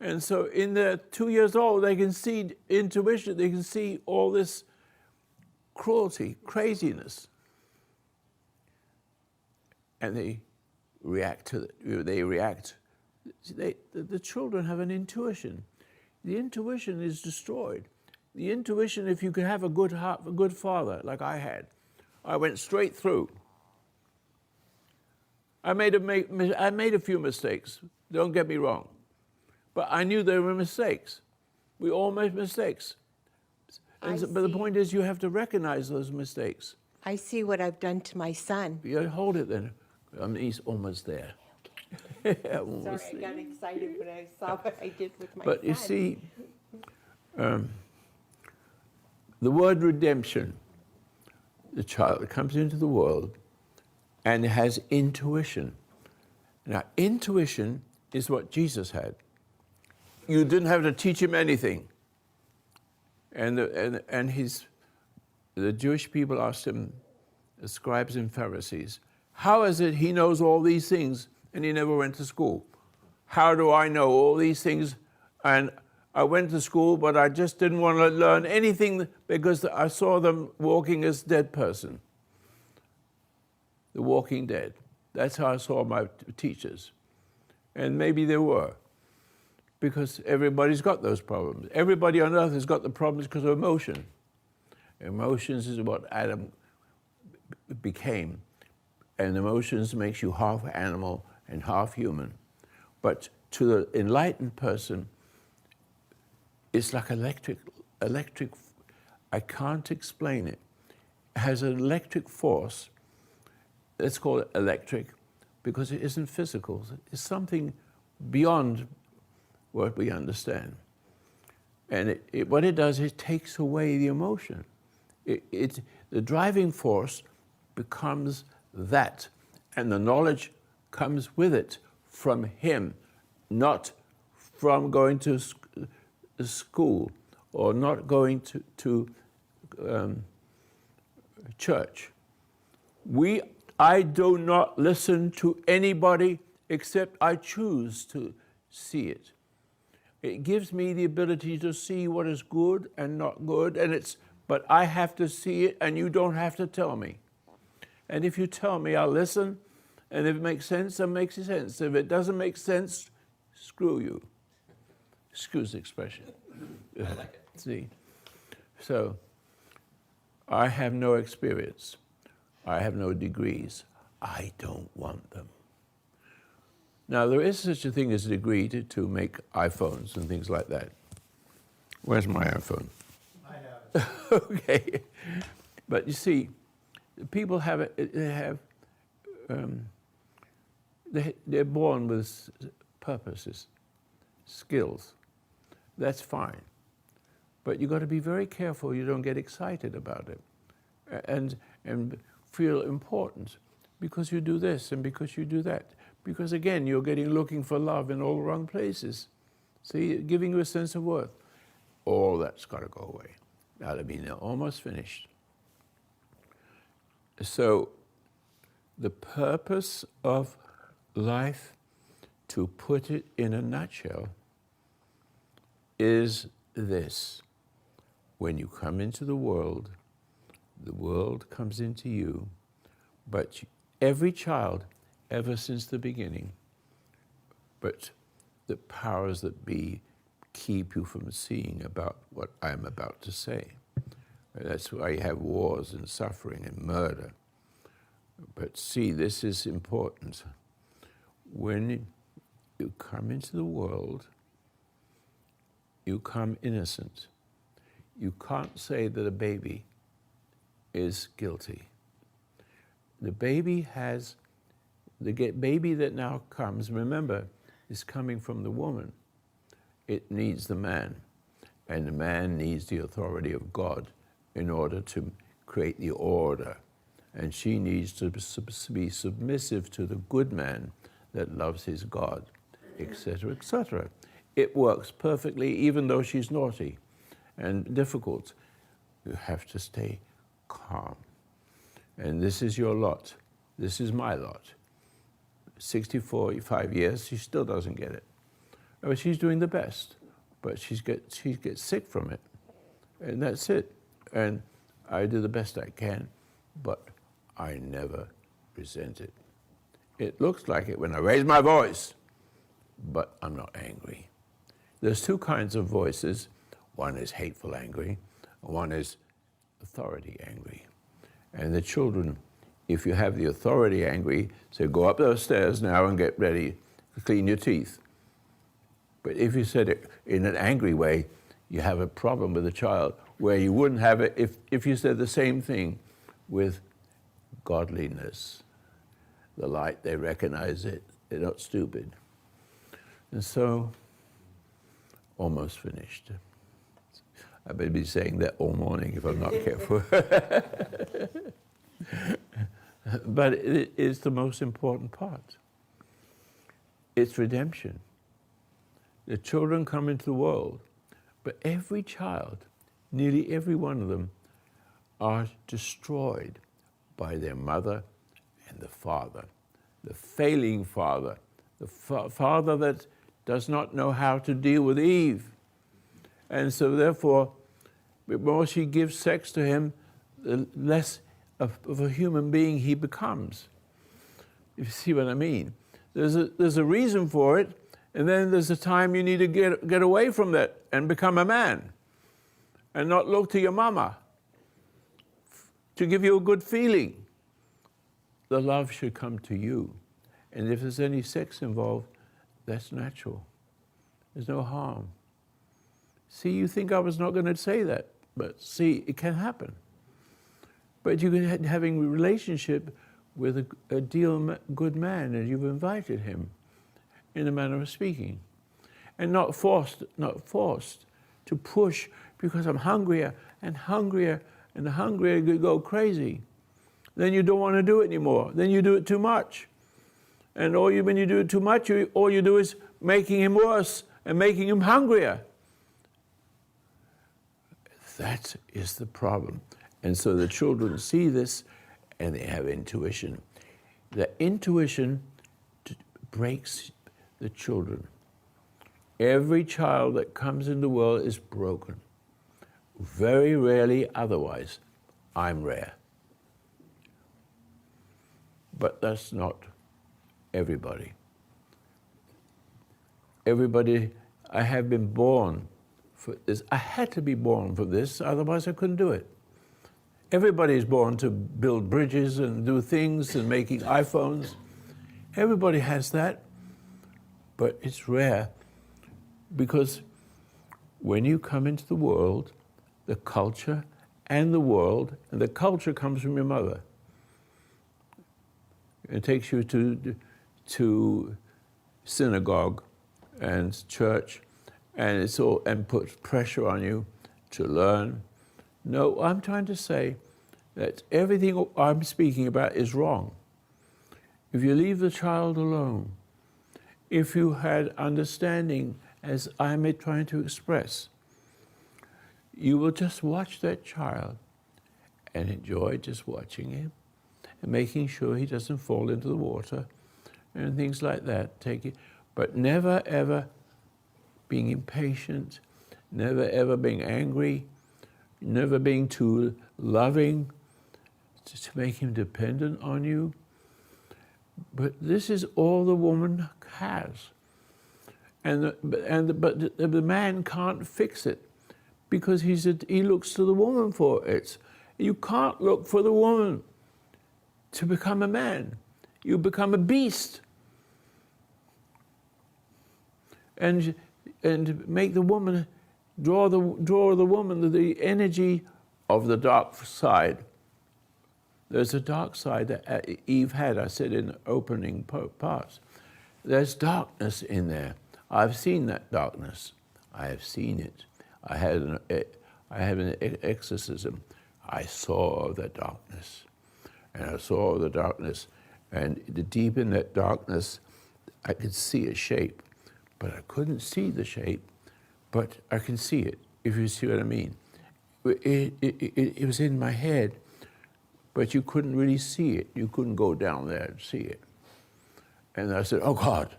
And so in the 2 years old, they can see intuition, they can see all this cruelty, craziness. And they react to it. They react. The children have an intuition. The intuition is destroyed. The intuition, if you could have a good heart, a good father, like I had, I went straight through. I made a few mistakes, don't get me wrong. But I knew they were mistakes. We all make mistakes. But the point is, you have to recognize those mistakes. I see what I've done to my son. You hold it then. He's almost there. Almost Sorry, I got excited when I saw what I did with my son. But you see, the word redemption, the child comes into the world and has intuition. Now, intuition is what Jesus had. You didn't have to teach him anything. And the Jewish people asked him, the scribes and Pharisees, how is it he knows all these things and he never went to school? How do I know all these things? And I went to school, but I just didn't want to learn anything because I saw them walking as dead person. The walking dead. That's how I saw my teachers. And maybe they were. Because everybody's got those problems. Everybody on earth has got the problems because of emotion. Emotions is what Adam became. And emotions makes you half animal and half human. But to the enlightened person, it's like electric, I can't explain it. It has an electric force. Let's call it electric because it isn't physical. It's something beyond what we understand. And what it does, it takes away the emotion. The driving force becomes that, and the knowledge comes with it from him, not from going to school or not going to church. I do not listen to anybody except I choose to see it. It gives me the ability to see what is good and not good, but I have to see it, and you don't have to tell me. And if you tell me, I'll listen, and if it makes sense, it makes sense. If it doesn't make sense, screw you. Excuse the expression. I like it. See? So, I have no experience. I have no degrees. I don't want them. Now, there is such a thing as a degree to make iPhones and things like that. Where's my iPhone? I have it. Okay. But you see, people they're born with purposes, skills. That's fine. But you've got to be very careful you don't get excited about it and feel important because you do this and because you do that. Because again, you're looking for love in all the wrong places. See, giving you a sense of worth. All that's got to go away. That'll be almost finished. So, the purpose of life, to put it in a nutshell, is this. When you come into the world comes into you, but every child, ever since the beginning, but the powers that be keep you from seeing about what I'm about to say. That's why you have wars and suffering and murder. But see, this is important. When you come into the world, you come innocent. You can't say that a baby is guilty. The baby that now comes, remember, is coming from the woman. It needs the man. And the man needs the authority of God in order to create the order. And she needs to be submissive to the good man that loves his God, etc., etc. It works perfectly, even though she's naughty and difficult. You have to stay calm. And this is your lot. This is my lot. 65 years, she still doesn't get it. Oh, she's doing the best, but she gets sick from it. And that's it. And I do the best I can, but I never resent it. It looks like it when I raise my voice, but I'm not angry. There's two kinds of voices. One is hateful angry, and one is authority angry. And the children, if you have the authority angry, say, go up those stairs now and get ready to clean your teeth. But if you said it in an angry way, you have a problem with the child, where you wouldn't have it if you said the same thing with godliness. The light, they recognize it. They're not stupid. And so, almost finished. I better be saying that all morning if I'm not careful. But it is the most important part. It's redemption. The children come into the world, but every child, nearly every one of them, are destroyed by their mother and the father, the failing father, the father that does not know how to deal with Eve. And so therefore, the more she gives sex to him, the less of a human being he becomes. You see what I mean? There's a reason for it, and then there's a time you need to get away from that and become a man, and not look to your mama to give you a good feeling. The love should come to you. And if there's any sex involved, that's natural. There's no harm. See, you think I was not going to say that, but see, it can happen. But you can having a relationship with a good man, and you've invited him in a manner of speaking. And not forced to push, because I'm hungrier and hungrier, and the hungrier you go crazy. Then you don't want to do it anymore. Then you do it too much. And when you do it too much, all you do is making him worse and making him hungrier. That is the problem. And so the children see this, and they have intuition. The intuition breaks the children. Every child that comes in the world is broken. Very rarely otherwise. I'm rare. But that's not everybody. Everybody, I have been born for this. I had to be born for this, otherwise I couldn't do it. Everybody is born to build bridges and do things and making iPhones. Everybody has that, but it's rare, because when you come into the world, the culture and the culture comes from your mother. It takes you to synagogue and church, and puts pressure on you to learn. No, I'm trying to say that everything I'm speaking about is wrong. If you leave the child alone, if you had understanding, as I'm trying to express, you will just watch that child and enjoy just watching him and making sure he doesn't fall into the water and things like that. But never ever being impatient, never ever being angry, never being too loving to make him dependent on you. But this is all the woman has. But the man can't fix it, because he looks to the woman for it. You can't look for the woman to become a man. You become a beast. And make the woman, draw the woman, the energy of the dark side. There's a dark side that Eve had, I said in the opening parts. There's darkness in there. I've seen that darkness. I have seen it. I had an exorcism. I saw the darkness, and I saw the darkness, and deep in that darkness, I could see a shape, but I couldn't see the shape, but I can see it, if you see what I mean. It was in my head, but you couldn't really see it. You couldn't go down there and see it. And I said, oh God,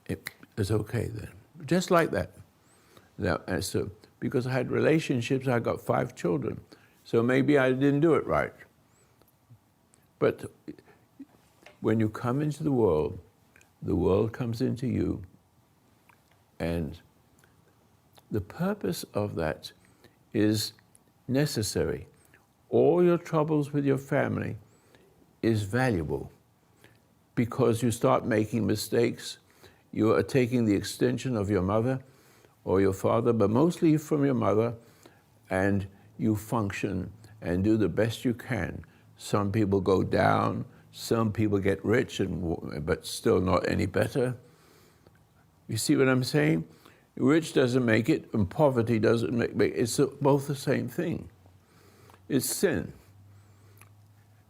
it's okay then. Just like that. Now, and so, because I had relationships, I got 5 children. So maybe I didn't do it right. But when you come into the world comes into you. And the purpose of that is necessary. All your troubles with your family is valuable because you start making mistakes. You are taking the extension of your mother or your father, but mostly from your mother, and you function and do the best you can. Some people go down, some people get rich, but still not any better. You see what I'm saying? Rich doesn't make it, and poverty doesn't make it. It's both the same thing. It's sin.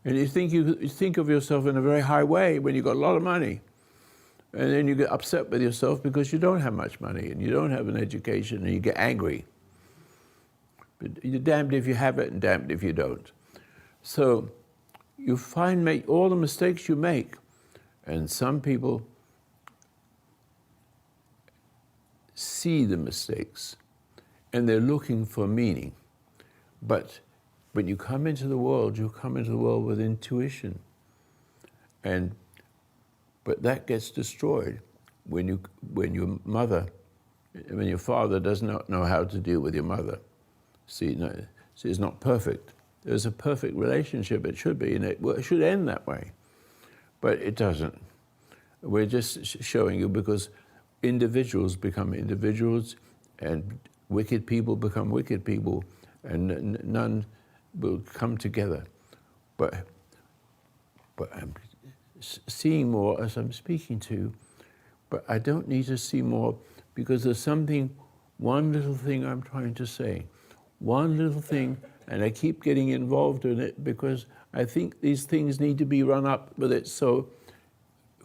And you think of yourself in a very high way when you've got a lot of money. And then you get upset with yourself because you don't have much money and you don't have an education, and you get angry. But you're damned if you have it and damned if you don't. So you make all the mistakes you make, and some people see the mistakes and they're looking for meaning. But when you come into the world, you come into the world with intuition. But that gets destroyed when your father does not know how to deal with your mother. See, it's not perfect. There's a perfect relationship, it should be, and it should end that way. But it doesn't. We're just showing you because individuals become individuals, and wicked people become wicked people, and none will come together. But I'm seeing more as I'm speaking to, but I don't need to see more because there's one little thing I'm trying to say. One little thing, and I keep getting involved in it because I think these things need to be run up with it so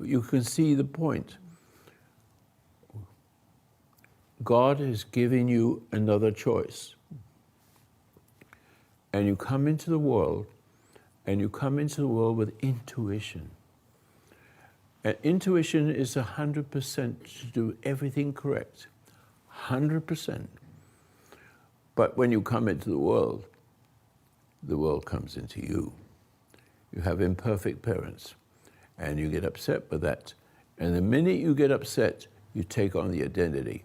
you can see the point. God is giving you another choice. And you come into the world, with intuition. And intuition is 100% to do everything correct. 100%. But when you come into the world comes into you. You have imperfect parents, and you get upset with that. And the minute you get upset, you take on the identity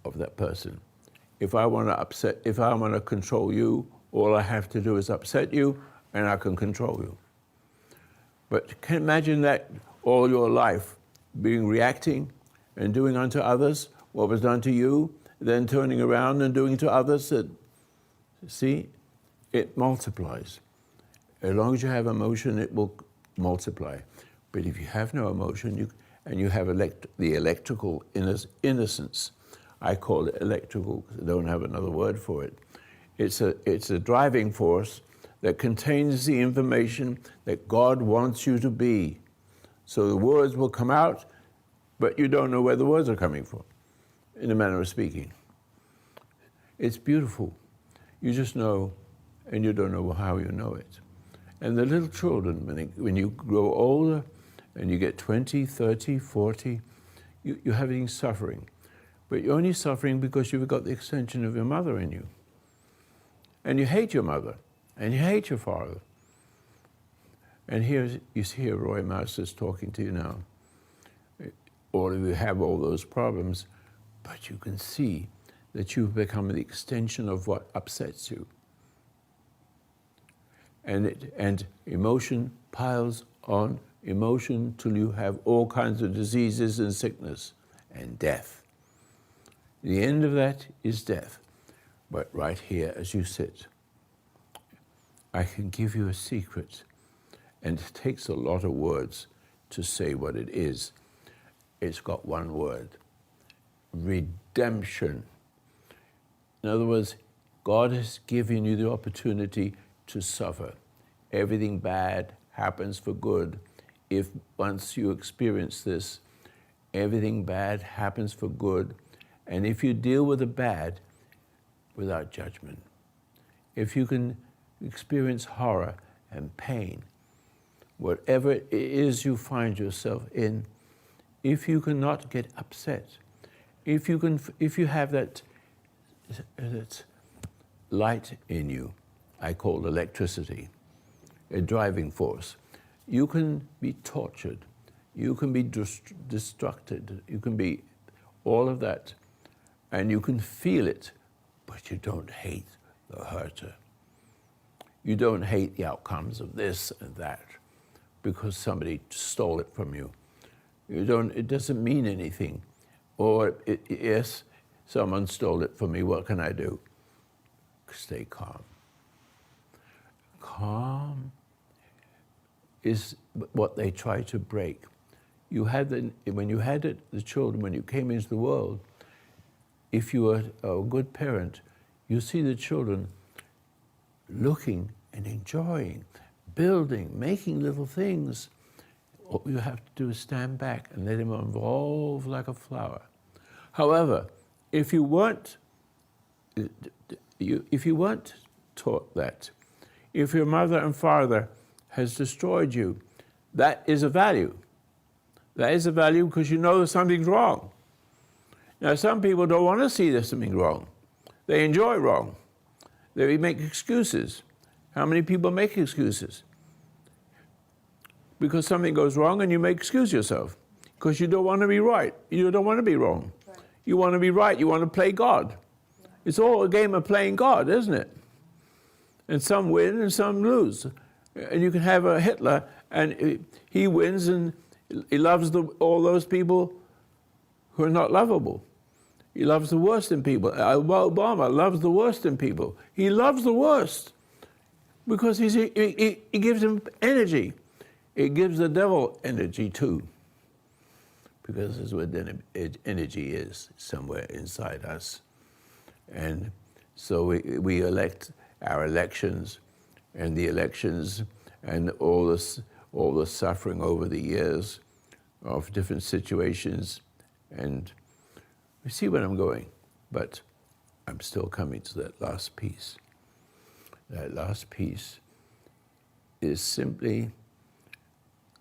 of that person. If I want to control you, all I have to do is upset you, and I can control you. But can you imagine that all your life reacting and doing unto others what was done to you, then turning around and doing to others that, see, it multiplies. As long as you have emotion, it will multiply. But if you have no emotion, and you have the electrical innocence, I call it electrical because I don't have another word for it. It's a driving force that contains the information that God wants you to be. So the words will come out, but you don't know where the words are coming from, in a manner of speaking. It's beautiful. You just know, and you don't know how you know it. And the little children, when you grow older and you get 20, 30, 40, you're having suffering. But you're only suffering because you've got the extension of your mother in you. And you hate your mother, and you hate your father. And you hear Roy Masters talking to you now. All of you have all those problems, but you can see that you've become the extension of what upsets you. And emotion piles on emotion till you have all kinds of diseases and sickness and death. The end of that is death. But right here, as you sit, I can give you a secret, and it takes a lot of words to say what it is. It's got one word: redemption. In other words, God has given you the opportunity to suffer. Everything bad happens for good. If once you experience this, everything bad happens for good. And if you deal with the bad without judgment, if you can experience horror and pain, whatever it is you find yourself in, if you cannot get upset, if you have that light in you, I call electricity, a driving force, you can be tortured, you can be destructed, you can be all of that, and you can feel it, but you don't hate the hurter. You don't hate the outcomes of this and that because somebody stole it from you. It doesn't mean anything. Or, yes, someone stole it from me, what can I do? Stay calm. Calm is what they try to break. When you had the children, when you came into the world, if you were a good parent, you see the children looking and enjoying, building, making little things. What you have to do is stand back and let them evolve like a flower. However, if you weren't taught that, if your mother and father has destroyed you, that is a value. That is a value because you know something's wrong. Now, some people don't want to see there's something wrong. They enjoy wrong. They make excuses. How many people make excuses? Because something goes wrong and you may excuse yourself because you don't want to be right. You don't want to be wrong. Right. You want to be right. You want to play God. It's all a game of playing God, isn't it? And some win and some lose. And you can have a Hitler and he wins and he loves all those people who are not lovable. He loves the worst in people. Obama loves the worst in people. He loves the worst because he gives them energy. It gives the devil energy too, because that's where energy is, somewhere inside us. And so we elect our elections, and the elections and all the suffering over the years of different situations, and we see where I'm going, but I'm still coming to that last piece. That last piece is simply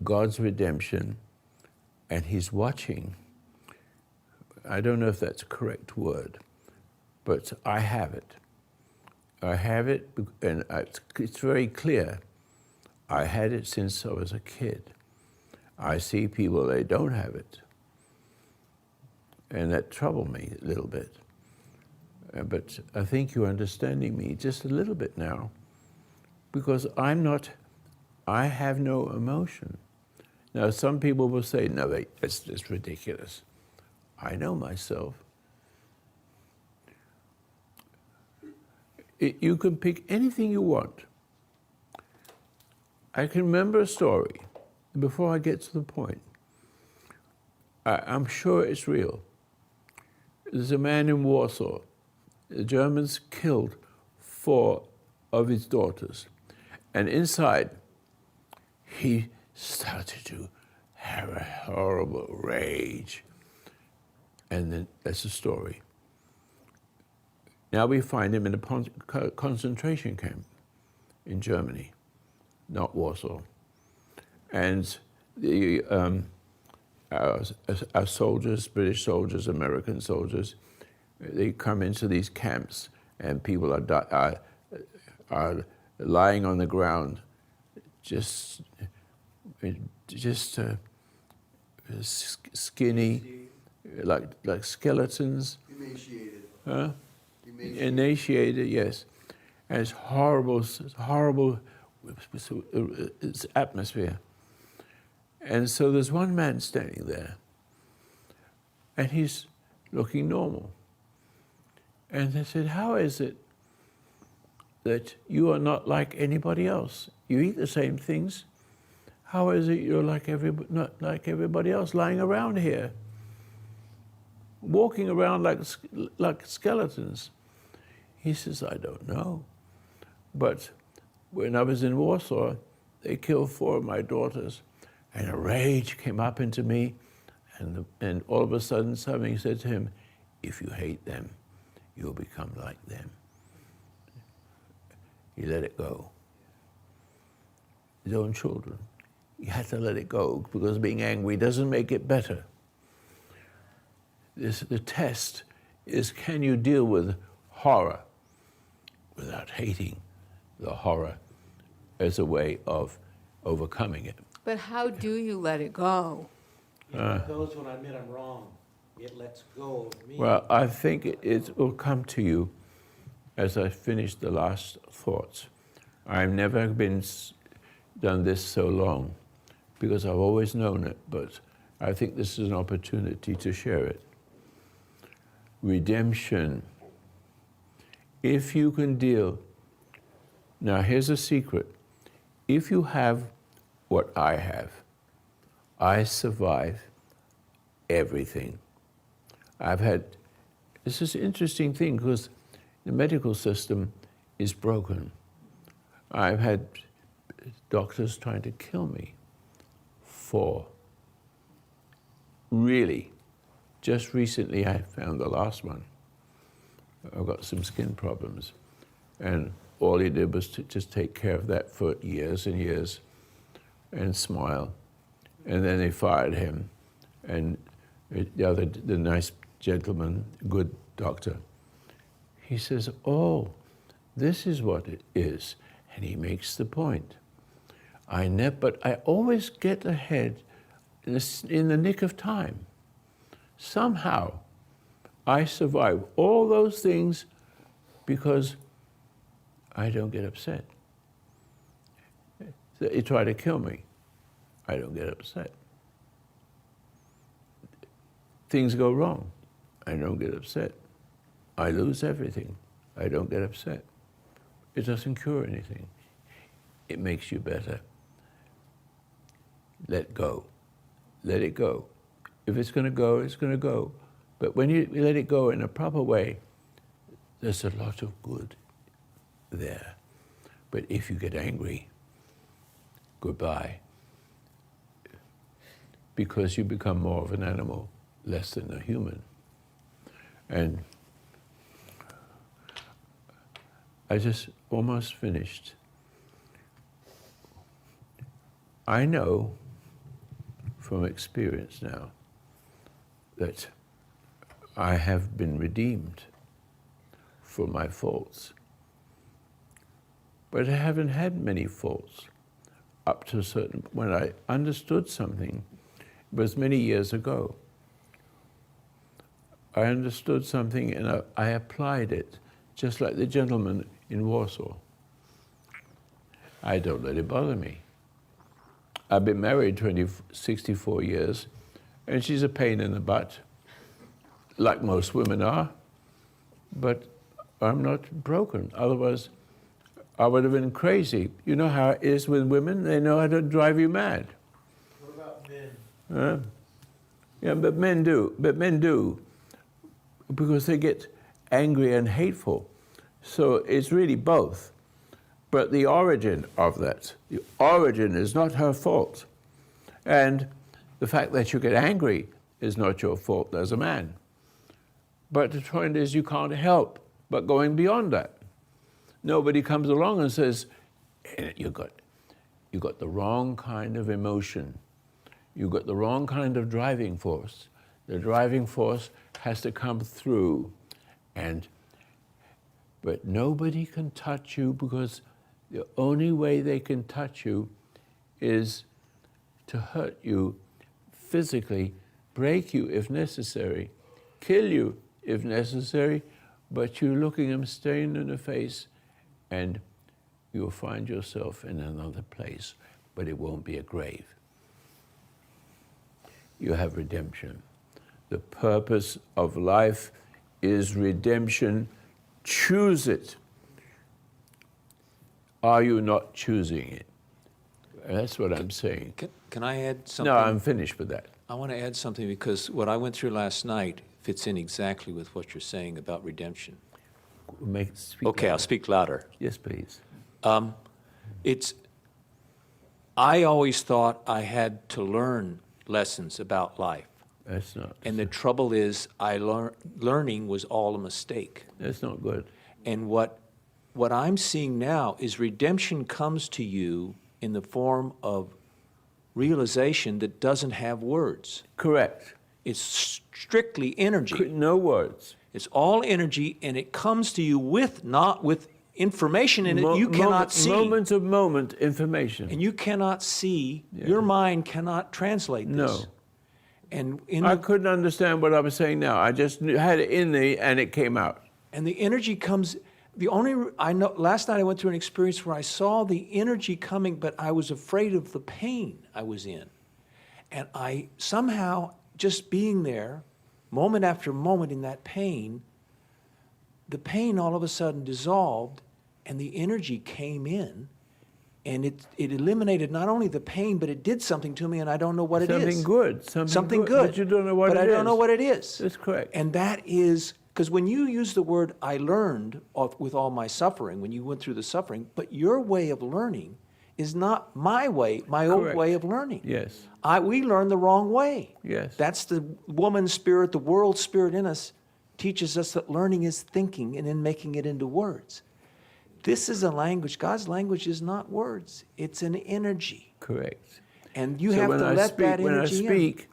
God's redemption, and He's watching. I don't know if that's a correct word, but I have it. I have it, and it's very clear. I had it since I was a kid. I see people, they don't have it. And that troubled me a little bit. But I think you're understanding me just a little bit now, because I have no emotion. Now, some people will say, no, wait, it's ridiculous. I know myself. You can pick anything you want. I can remember a story, before I get to the point. I'm sure it's real. There's a man in Warsaw. The Germans killed 4 of his daughters. And inside, he started to have a horrible rage. And then that's the story. Now we find him in a concentration camp in Germany, not Warsaw. And our soldiers, British soldiers, American soldiers, they come into these camps and people are lying on the ground, just skinny, like skeletons. Emaciated. Huh? Emaciated, yes. And it's horrible it's atmosphere. And so there's one man standing there, and he's looking normal. And they said, how is it that you are not like anybody else? You eat the same things. How is it you're not like everybody else lying around here, walking around like skeletons? He says, I don't know. But when I was in Warsaw, they killed 4 of my daughters, and a rage came up into me, and all of a sudden something said to him, if you hate them, you'll become like them. He let it go. His own children. He had to let it go because being angry doesn't make it better. The test is, can you deal with horror without hating the horror as a way of overcoming it? But how do you let it go? It goes when I admit I'm wrong. It lets go of me. Well, I think it will come to you as I finish the last thoughts. I've never done this so long because I've always known it, but I think this is an opportunity to share it. Redemption. If you can deal, now here's a secret. If you have what I have, I survive everything. This is an interesting thing because the medical system is broken. I've had doctors trying to kill me. 4. Really. Just recently I found the last one. I've got some skin problems. And all he did was to just take care of that for years and years and smile. And then they fired him. And the nice gentleman, good doctor, he says, oh, this is what it is. And he makes the point. But I always get ahead in the nick of time. Somehow, I survive all those things because I don't get upset. They try to kill me. I don't get upset. Things go wrong. I don't get upset. I lose everything. I don't get upset. It doesn't cure anything. It makes you better. Let go. Let it go. If it's going to go, it's going to go. But when you let it go in a proper way, there's a lot of good there. But if you get angry, goodbye. Because you become more of an animal, less than a human. And I just almost finished. I know from experience now that I have been redeemed for my faults. But I haven't had many faults up to a certain, when I understood something, it was many years ago. I understood something and I applied it, just like the gentleman in Warsaw. I don't let it bother me. I've been married 64 years, and she's a pain in the butt, like most women are, but I'm not broken. Otherwise, I would have been crazy. You know how it is with women? They know how to drive you mad. What about men? Yeah, but men do. Because they get angry and hateful. So it's really both. But the origin of that, the origin is not her fault. And the fact that you get angry is not your fault as a man. But the point is you can't help but going beyond that. Nobody comes along and says, you got the wrong kind of emotion. You got the wrong kind of driving force. The driving force has to come through. But nobody can touch you because the only way they can touch you is to hurt you physically, break you if necessary, kill you if necessary, but you're looking them stained in the face and you'll find yourself in another place, but it won't be a grave. You have redemption. The purpose of life is redemption. Choose it. Are you not choosing it? That's what I'm saying. Can I add something? No, I'm finished with that. I want to add something because what I went through last night fits in exactly with what you're saying about redemption. speak. Okay, I'll louder. speak louder. Yes, please. I always thought I had to learn lessons about life. That's not. And the trouble is, learning was all a mistake. That's not good. And what I'm seeing now is redemption comes to you in the form of realization that doesn't have words. Correct. It's strictly energy. No words. It's all energy, and it comes to you not with information in it you cannot see. Moment of moment information. And you cannot see, your mind cannot translate this. No. And I couldn't understand what I was saying now. I just had it in me and it came out. and the energy comes, I know, last night I went through an experience where I saw the energy coming, but I was afraid of the pain I was in. And I somehow, just being there, moment after moment in that pain, the pain all of a sudden dissolved and the energy came in, and it eliminated not only the pain, but it did something to me, and I don't know what it is. Something good. Something good. But you don't know what it is. But I don't know what it is. That's correct. And that is, because when you use the word "I learned" with all my suffering, when you went through the suffering, but your way of learning is not my way, my old Correct. way of learning. Yes. We learn the wrong way. Yes. That's the woman spirit, the world spirit in us teaches us that learning is thinking and then making it into words. This is a language. God's language is not words. It's an energy. Correct. And you So have when to I let speak, that when I energy in. speak,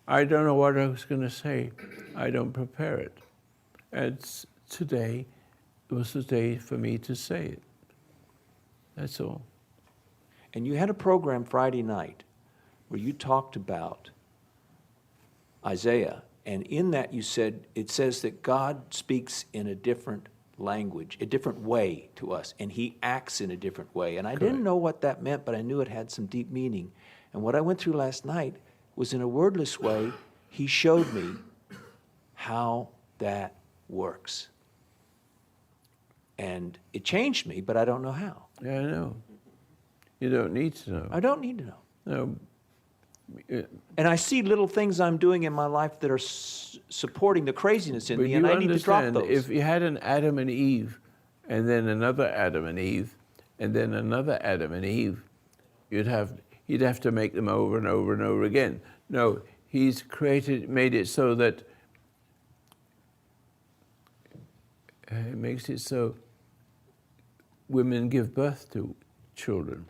I don't know what I was going to say. I don't prepare it. And today was the day for me to say it. That's all. And you had a program Friday night where you talked about Isaiah. And in that you said, it says that God speaks in a different language, a different way to us, and he acts in a different way. And I didn't Correct. know what that meant, but I knew it had some deep meaning. And what I went through last night was, in a wordless way, he showed me how that works. And it changed me, but I don't know how. Yeah, I know. You don't need to know. I don't need to know. No. And I see little things I'm doing in my life that are supporting the craziness in But me, you and I need to drop understand, those. if you had an Adam and Eve, and then another Adam and Eve, and then another Adam and Eve, he'd have to make them over and over and over again. No, he's made it so that it makes it so women give birth to children,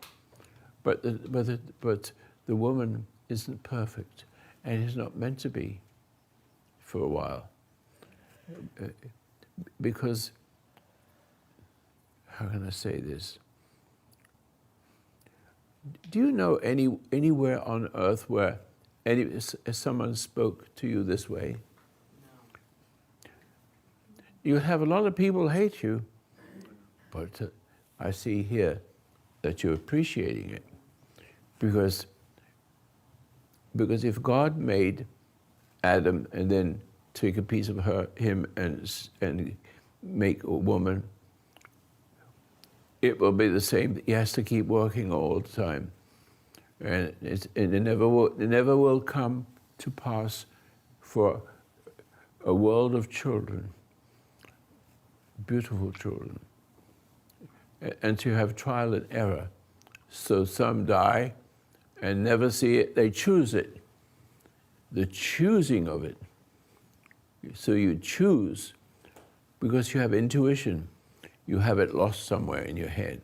but the woman isn't perfect, and is not meant to be for a while, because how can I say this? Do you know anywhere on earth where someone spoke to you this way? You have a lot of people hate you, but I see here that you're appreciating it, because if God made Adam and then take a piece of him and make a woman, it will be the same. He has to keep working all the time, and it never will come to pass for a world of children, beautiful children, and to have trial and error. So some die and never see it. They choose it. The choosing of it. So you choose because you have intuition. You have it lost somewhere in your head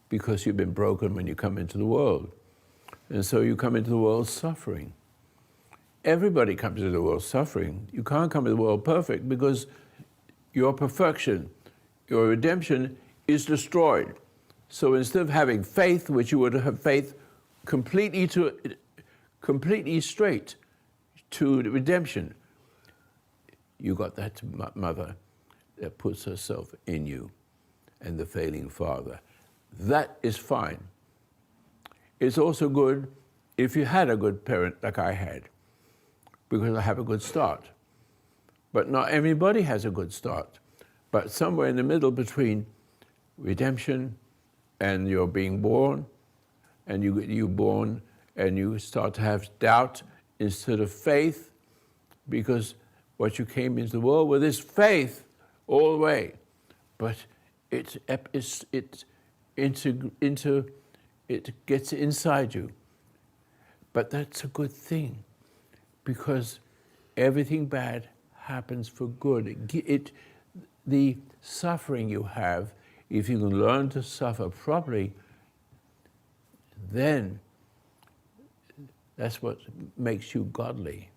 because you've been broken when you come into the world. And so you come into the world suffering. Everybody comes into the world suffering. You can't come into the world perfect because your perfection, your redemption is destroyed. So instead of having faith, which you would have faith completely straight to the redemption, you got that mother that puts herself in you and the failing father. That is fine. It's also good if you had a good parent like I had, because I have a good start. But not everybody has a good start. But somewhere in the middle between redemption and you're being born, and you're born and you start to have doubt instead of faith, because what you came into the world with is faith. all the way, but it gets inside you. But that's a good thing, because everything bad happens for good. The suffering you have, if you can learn to suffer properly, then that's what makes you godly.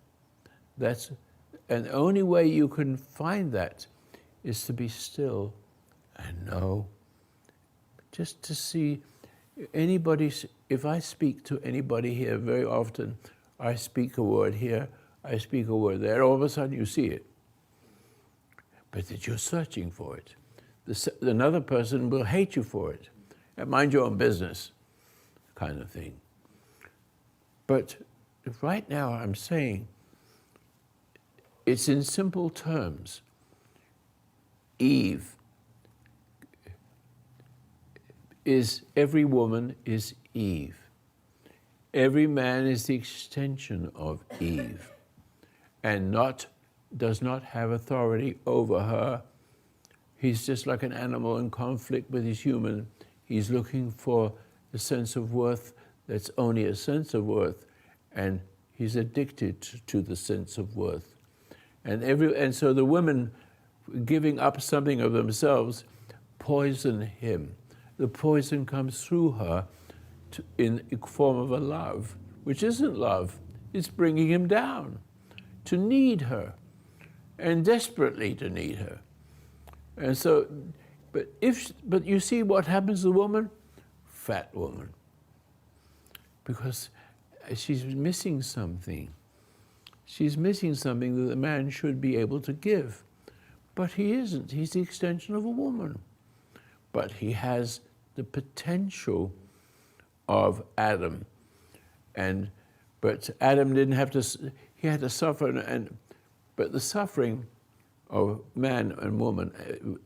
And the only way you can find that is to be still and know. Just to see anybody, if I speak to anybody here very often, I speak a word here, I speak a word there, all of a sudden you see it. But that you're searching for it. Another person will hate you for it. Mind your own business, kind of thing. But right now I'm saying, it's in simple terms. Eve every woman is Eve. Every man is the extension of Eve, and does not have authority over her. He's just like an animal in conflict with his human. He's looking for a sense of worth that's only a sense of worth, and he's addicted to the sense of worth. And so the women giving up something of themselves poison him. The poison comes through her in the form of a love, which isn't love. It's bringing him down to need her, and desperately to need her. And so, but you see what happens to the woman? Fat woman. Because she's missing something. She's missing something that the man should be able to give. But he isn't. He's the extension of a woman. But he has the potential of Adam. But Adam didn't have to, he had to suffer, but the suffering of man and woman,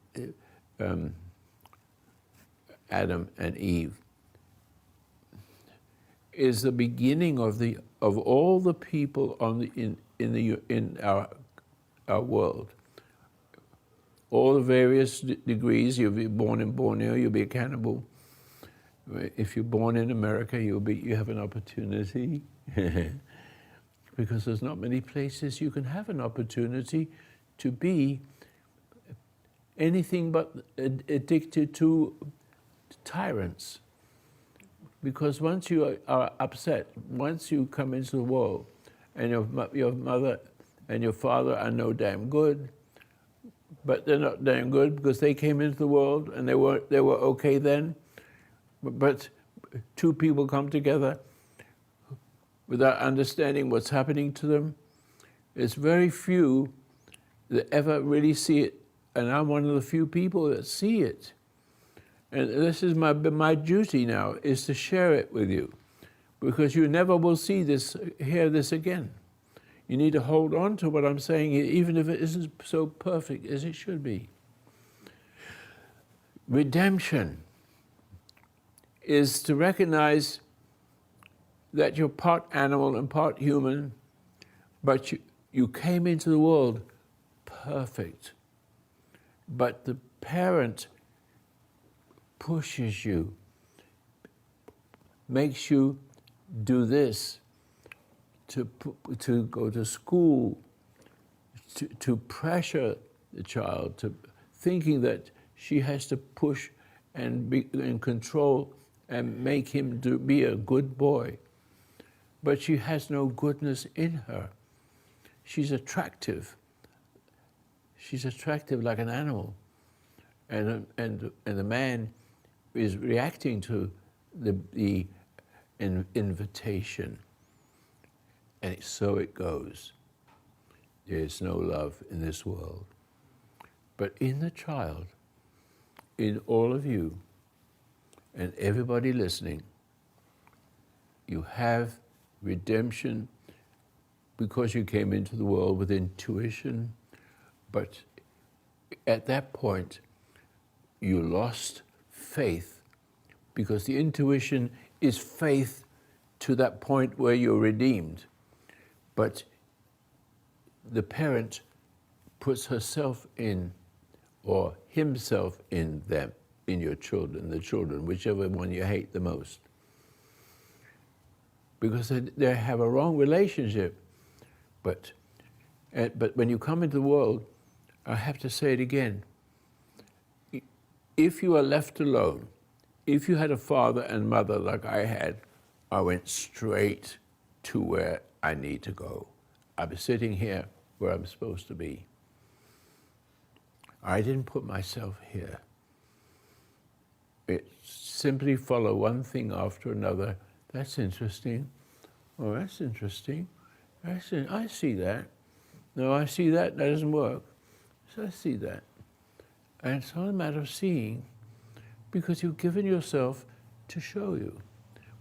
Adam and Eve, is the beginning of all the people in our world. All the various degrees. You'll be born in Borneo, you'll be a cannibal. If you're born in America, you have an opportunity. Because there's not many places you can have an opportunity to be anything but addicted to tyrants. Because once you are upset, once you come into the world, and your mother and your father are no damn good, but they're not damn good because they came into the world and they were okay then. But two people come together without understanding what's happening to them. It's very few that ever really see it, and I'm one of the few people that see it. And this is my duty now, is to share it with you, because you never will see this, hear this again. You need to hold on to what I'm saying, even if it isn't so perfect as it should be. Redemption is to recognize that you're part animal and part human, but you came into the world perfect. But the parent pushes you, makes you do this, to go to school, to pressure the child, to thinking that she has to push and be in control and make him be a good boy. But she has no goodness in her. She's attractive. She's attractive like an animal. And the man is reacting to the invitation. And so it goes. There is no love in this world. But in the child, in all of you, and everybody listening, you have redemption because you came into the world with intuition, but at that point, you lost faith, because the intuition is faith to that point where you're redeemed. But the parent puts herself in, or himself in them, in your children, the children, whichever one you hate the most. Because they have a wrong relationship. But when you come into the world, I have to say it again, if you are left alone, if you had a father and mother like I had, I went straight to where I need to go. I'm sitting here where I'm supposed to be. I didn't put myself here. It simply follow one thing after another. That's interesting. Oh, that's interesting. I see that. No, I see that. That doesn't work. So I see that. And it's not a matter of seeing, because you've given yourself to show you.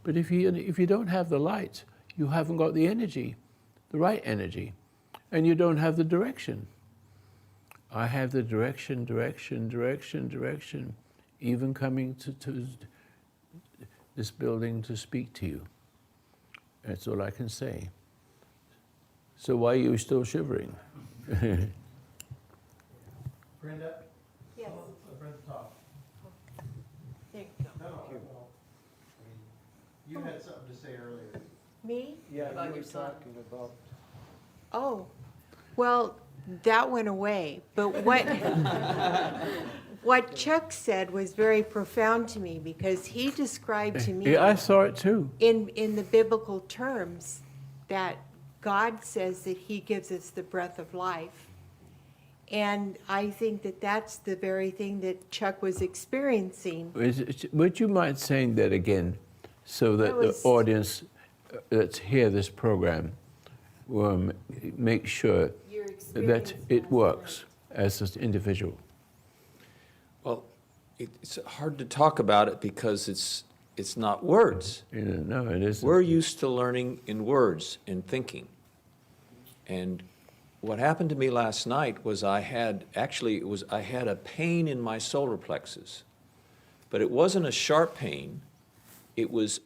But if you don't have the light, you haven't got the energy, the right energy, and you don't have the direction. I have the direction, even coming to this building to speak to you. That's all I can say. So why are you still shivering? Brenda? Yes. Brenda, talk. There you go. No, you had something to say earlier. Me? Yeah, About you were your son. talking about. Oh, well, that went away. But what Chuck said was very profound to me, because he described to me Yeah, I saw it too. in the biblical terms that God says that he gives us the breath of life. And I think that that's the very thing that Chuck was experiencing. Would you mind saying that again, so that That was- the audience that's hear this program will make sure Your that experience it last works as an individual? Well, it's hard to talk about it because it's not words. You know, no, it isn't. We're used to learning in words and thinking. And what happened to me last night was I had a pain in my solar plexus. But it wasn't a sharp pain. It was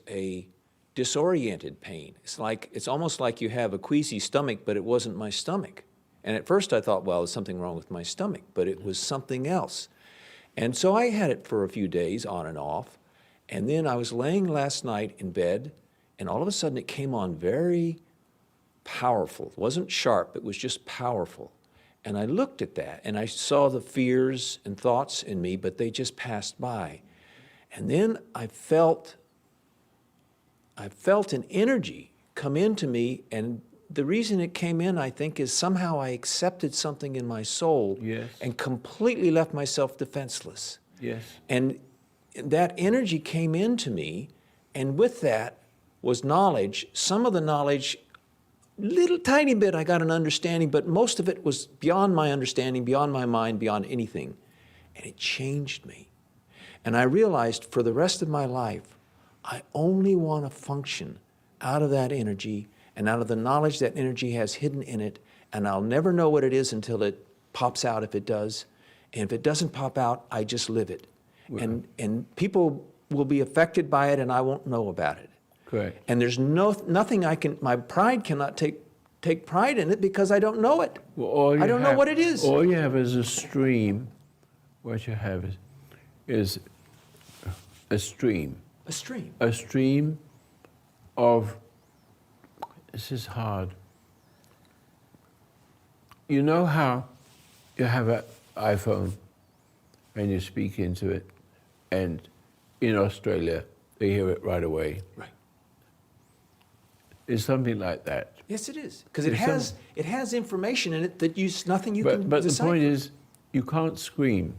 a disoriented pain. It's almost like you have a queasy stomach, but it wasn't my stomach. And at first I thought, well, there's something wrong with my stomach, but it was something else. And so I had it for a few days, on and off. And then I was laying last night in bed, and all of a sudden it came on very powerful. It wasn't sharp, it was just powerful. And I looked at that, and I saw the fears and thoughts in me, but they just passed by. And then I felt an energy come into me, and the reason it came in, I think, is somehow I accepted something in my soul. Yes. And completely left myself defenseless. Yes. And that energy came into me, and with that was knowledge. Some of the knowledge, little tiny bit, I got an understanding, but most of it was beyond my understanding, beyond my mind, beyond anything. And it changed me. And I realized for the rest of my life, I only want to function out of that energy and out of the knowledge that energy has hidden in it, and I'll never know what it is until it pops out, if it does. And if it doesn't pop out, I just live it. And people will be affected by it, and I won't know about it. Correct. And there's nothing my pride cannot take pride in it because I don't know it. Well, all you I don't know have- what it is. All you have is a stream. What you have is a stream. A stream. A stream of, this is hard. You know how you have an iPhone and you speak into it, and in Australia, they hear it right away. Right. It's something like that. Yes, it is. Because There's it has information in it that nothing you But, can but the decipher. point is, you can't scream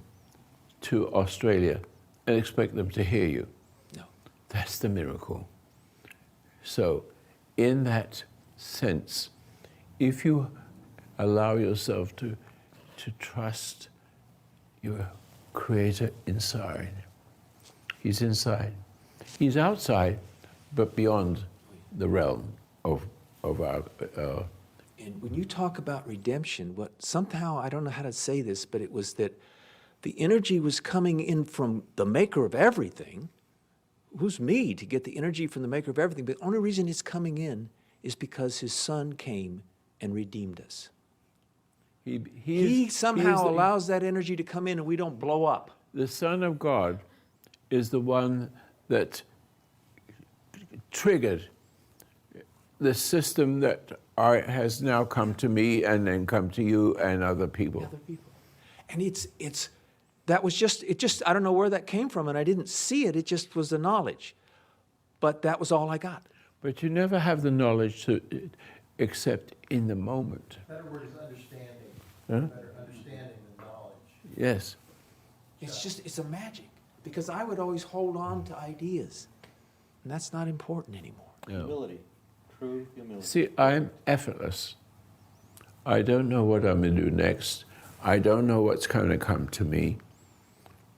to Australia and expect them to hear you. No. That's the miracle. So, in that sense, if you allow yourself to trust your Creator inside, He's inside. He's outside, but beyond the realm of our. And when you talk about redemption, somehow, I don't know how to say this, but it was that the energy was coming in from the maker of everything. Who's me to get the energy from the maker of everything? But the only reason it's coming in is because his son came and redeemed us. He is somehow the- allows that energy to come in and we don't blow up. The Son of God is the one that triggered the system that has now come to me and then come to you and other people. Other people. And that was just, I don't know where that came from, and I didn't see it, it just was the knowledge. But that was all I got. But you never have the knowledge to except in the moment. Better word is understanding. Huh? Better understanding than knowledge. Yes. It's a magic, because I would always hold on to ideas, and that's not important anymore. No. Humility, true humility. See, I'm effortless. I don't know what I'm going to do next. I don't know what's going to come to me,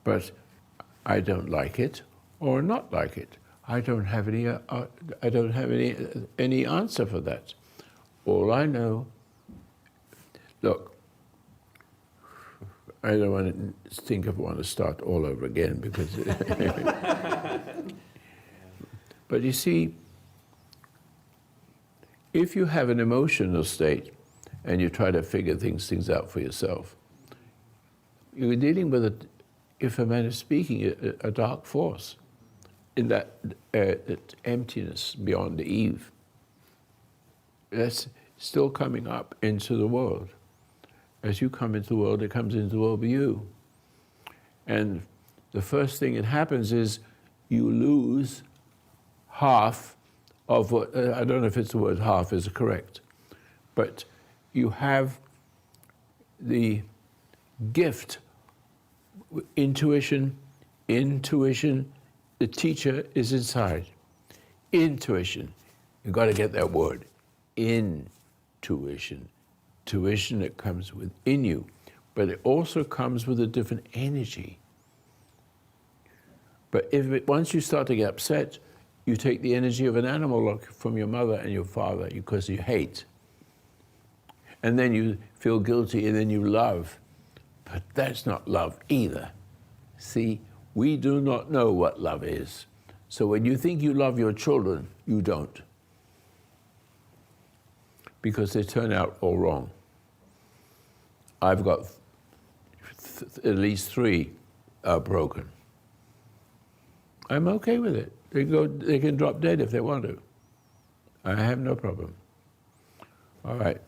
but I don't like it or not like it. I don't have any answer for that. All I know, look, I don't want to think if I want to start all over again because, but you see, if you have an emotional state and you try to figure things out for yourself, you're dealing with, if a man is speaking, a dark force in that emptiness beyond Eve. That's still coming up into the world. As you come into the world, it comes into the world with you. And the first thing that happens is you lose half of what, I don't know if it's the word half is correct, but you have the gift, intuition, the teacher is inside. Intuition, you've got to get that word, intuition. Tuition that comes within you, but it also comes with a different energy. But once you start to get upset, you take the energy of an animal like from your mother and your father because you hate. And then you feel guilty and then you love. But that's not love either. See, we do not know what love is. So when you think you love your children, you don't. Because they turn out all wrong. I've got at least 3 broken. I'm okay with it. They can drop dead if they want to. I have no problem. All right.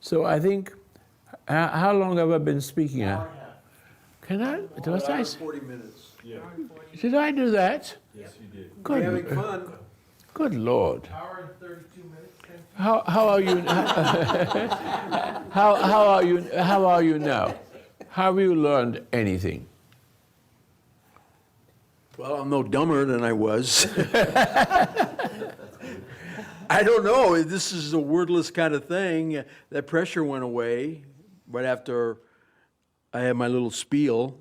So I think, how long have I been speaking? Can I? Was I? 40 minutes. Yeah. Did I do that? Yes, you did. Good. You're having fun. Good Lord. Hour and 32 minutes. How are you? How are you now? Have you learned anything? Well, I'm no dumber than I was. I don't know. This is a wordless kind of thing. That pressure went away right after I had my little spiel.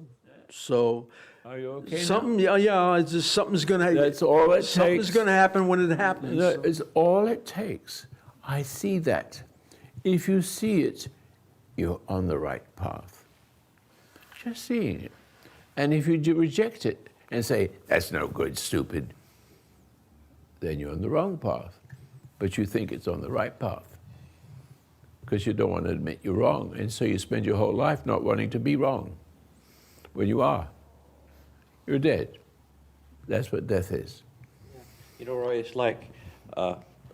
So Are you okay? something, yeah, it's just something's gonna. That's all it Something's takes. gonna happen when it happens. No, it's all it takes. I see that. If you see it, you're on the right path. Just seeing it. And if you reject it and say, that's no good, stupid, then you're on the wrong path. But you think it's on the right path because you don't want to admit you're wrong. And so you spend your whole life not wanting to be wrong. When you are, you're dead. That's what death is. You know, Roy, it's like,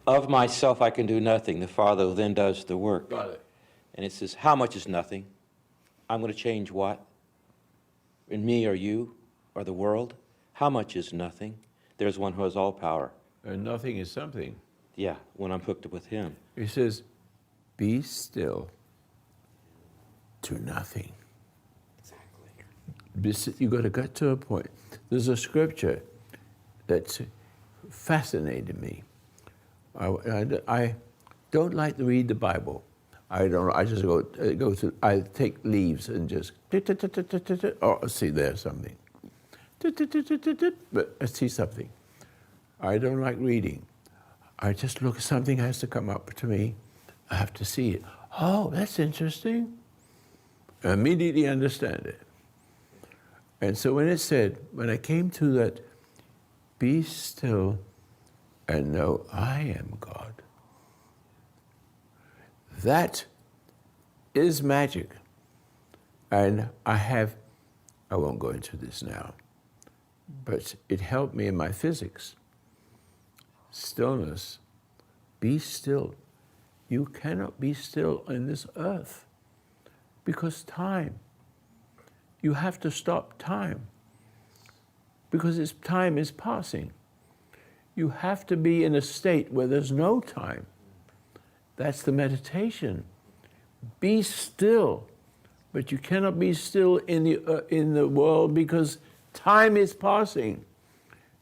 of myself I can do nothing. The Father then does the work. Got it. And it says, how much is nothing? I'm going to change what? In me or you or the world? How much is nothing? There's one who has all power. And nothing is something. Yeah, when I'm hooked up with him. He says, be still to nothing. Exactly. You've got to get to a point. There's a scripture that's fascinated me. I don't like to read the Bible. I don't. I just go through. I take leaves and just. Oh, see, there's something. But I see something. I don't like reading. I just look. Something has to come up to me. I have to see it. Oh, that's interesting. I immediately understand it. And so when I came to that, be still and know I am God, that is magic. And I won't go into this now, but it helped me in my physics. Stillness. Be still. You cannot be still on this earth because time. You have to stop time because time is passing. You have to be in a state where there's no time. That's the meditation. Be still, but you cannot be still in the world because time is passing.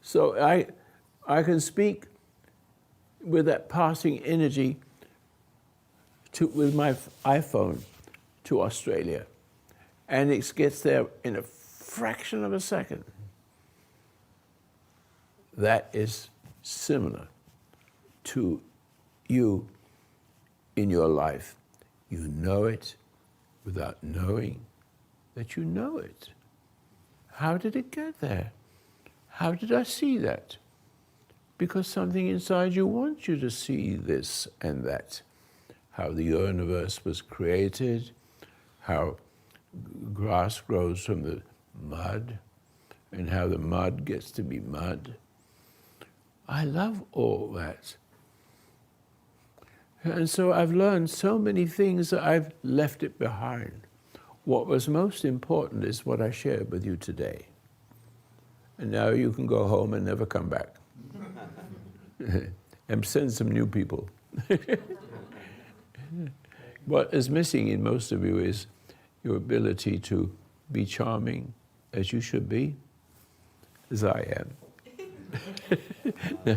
So I can speak with that passing energy with my iPhone to Australia, and it gets there in a fraction of a second. That is similar to you in your life. You know it without knowing that you know it. How did it get there? How did I see that? Because something inside you wants you to see this and that. How the universe was created, how grass grows from the mud, and how the mud gets to be mud. I love all that. And so I've learned so many things that I've left it behind. What was most important is what I shared with you today. And now you can go home and never come back. And send some new people. What is missing in most of you is your ability to be charming as you should be, as I am.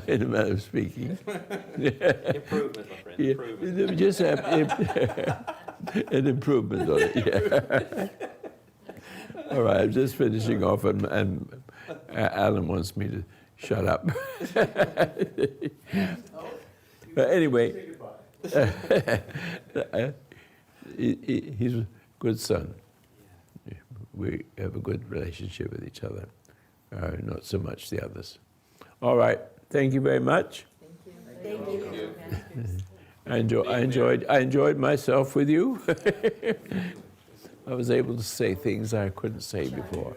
In a manner of speaking. Improvement, my friend, improvement. Yeah, just have an improvement on it, yeah. All right, I'm just finishing off, and Alan wants me to shut up. But anyway, he's a good son. We have a good relationship with each other, not so much the others. All right, thank you very much. Thank you. I enjoyed myself with you. I was able to say things I couldn't say before.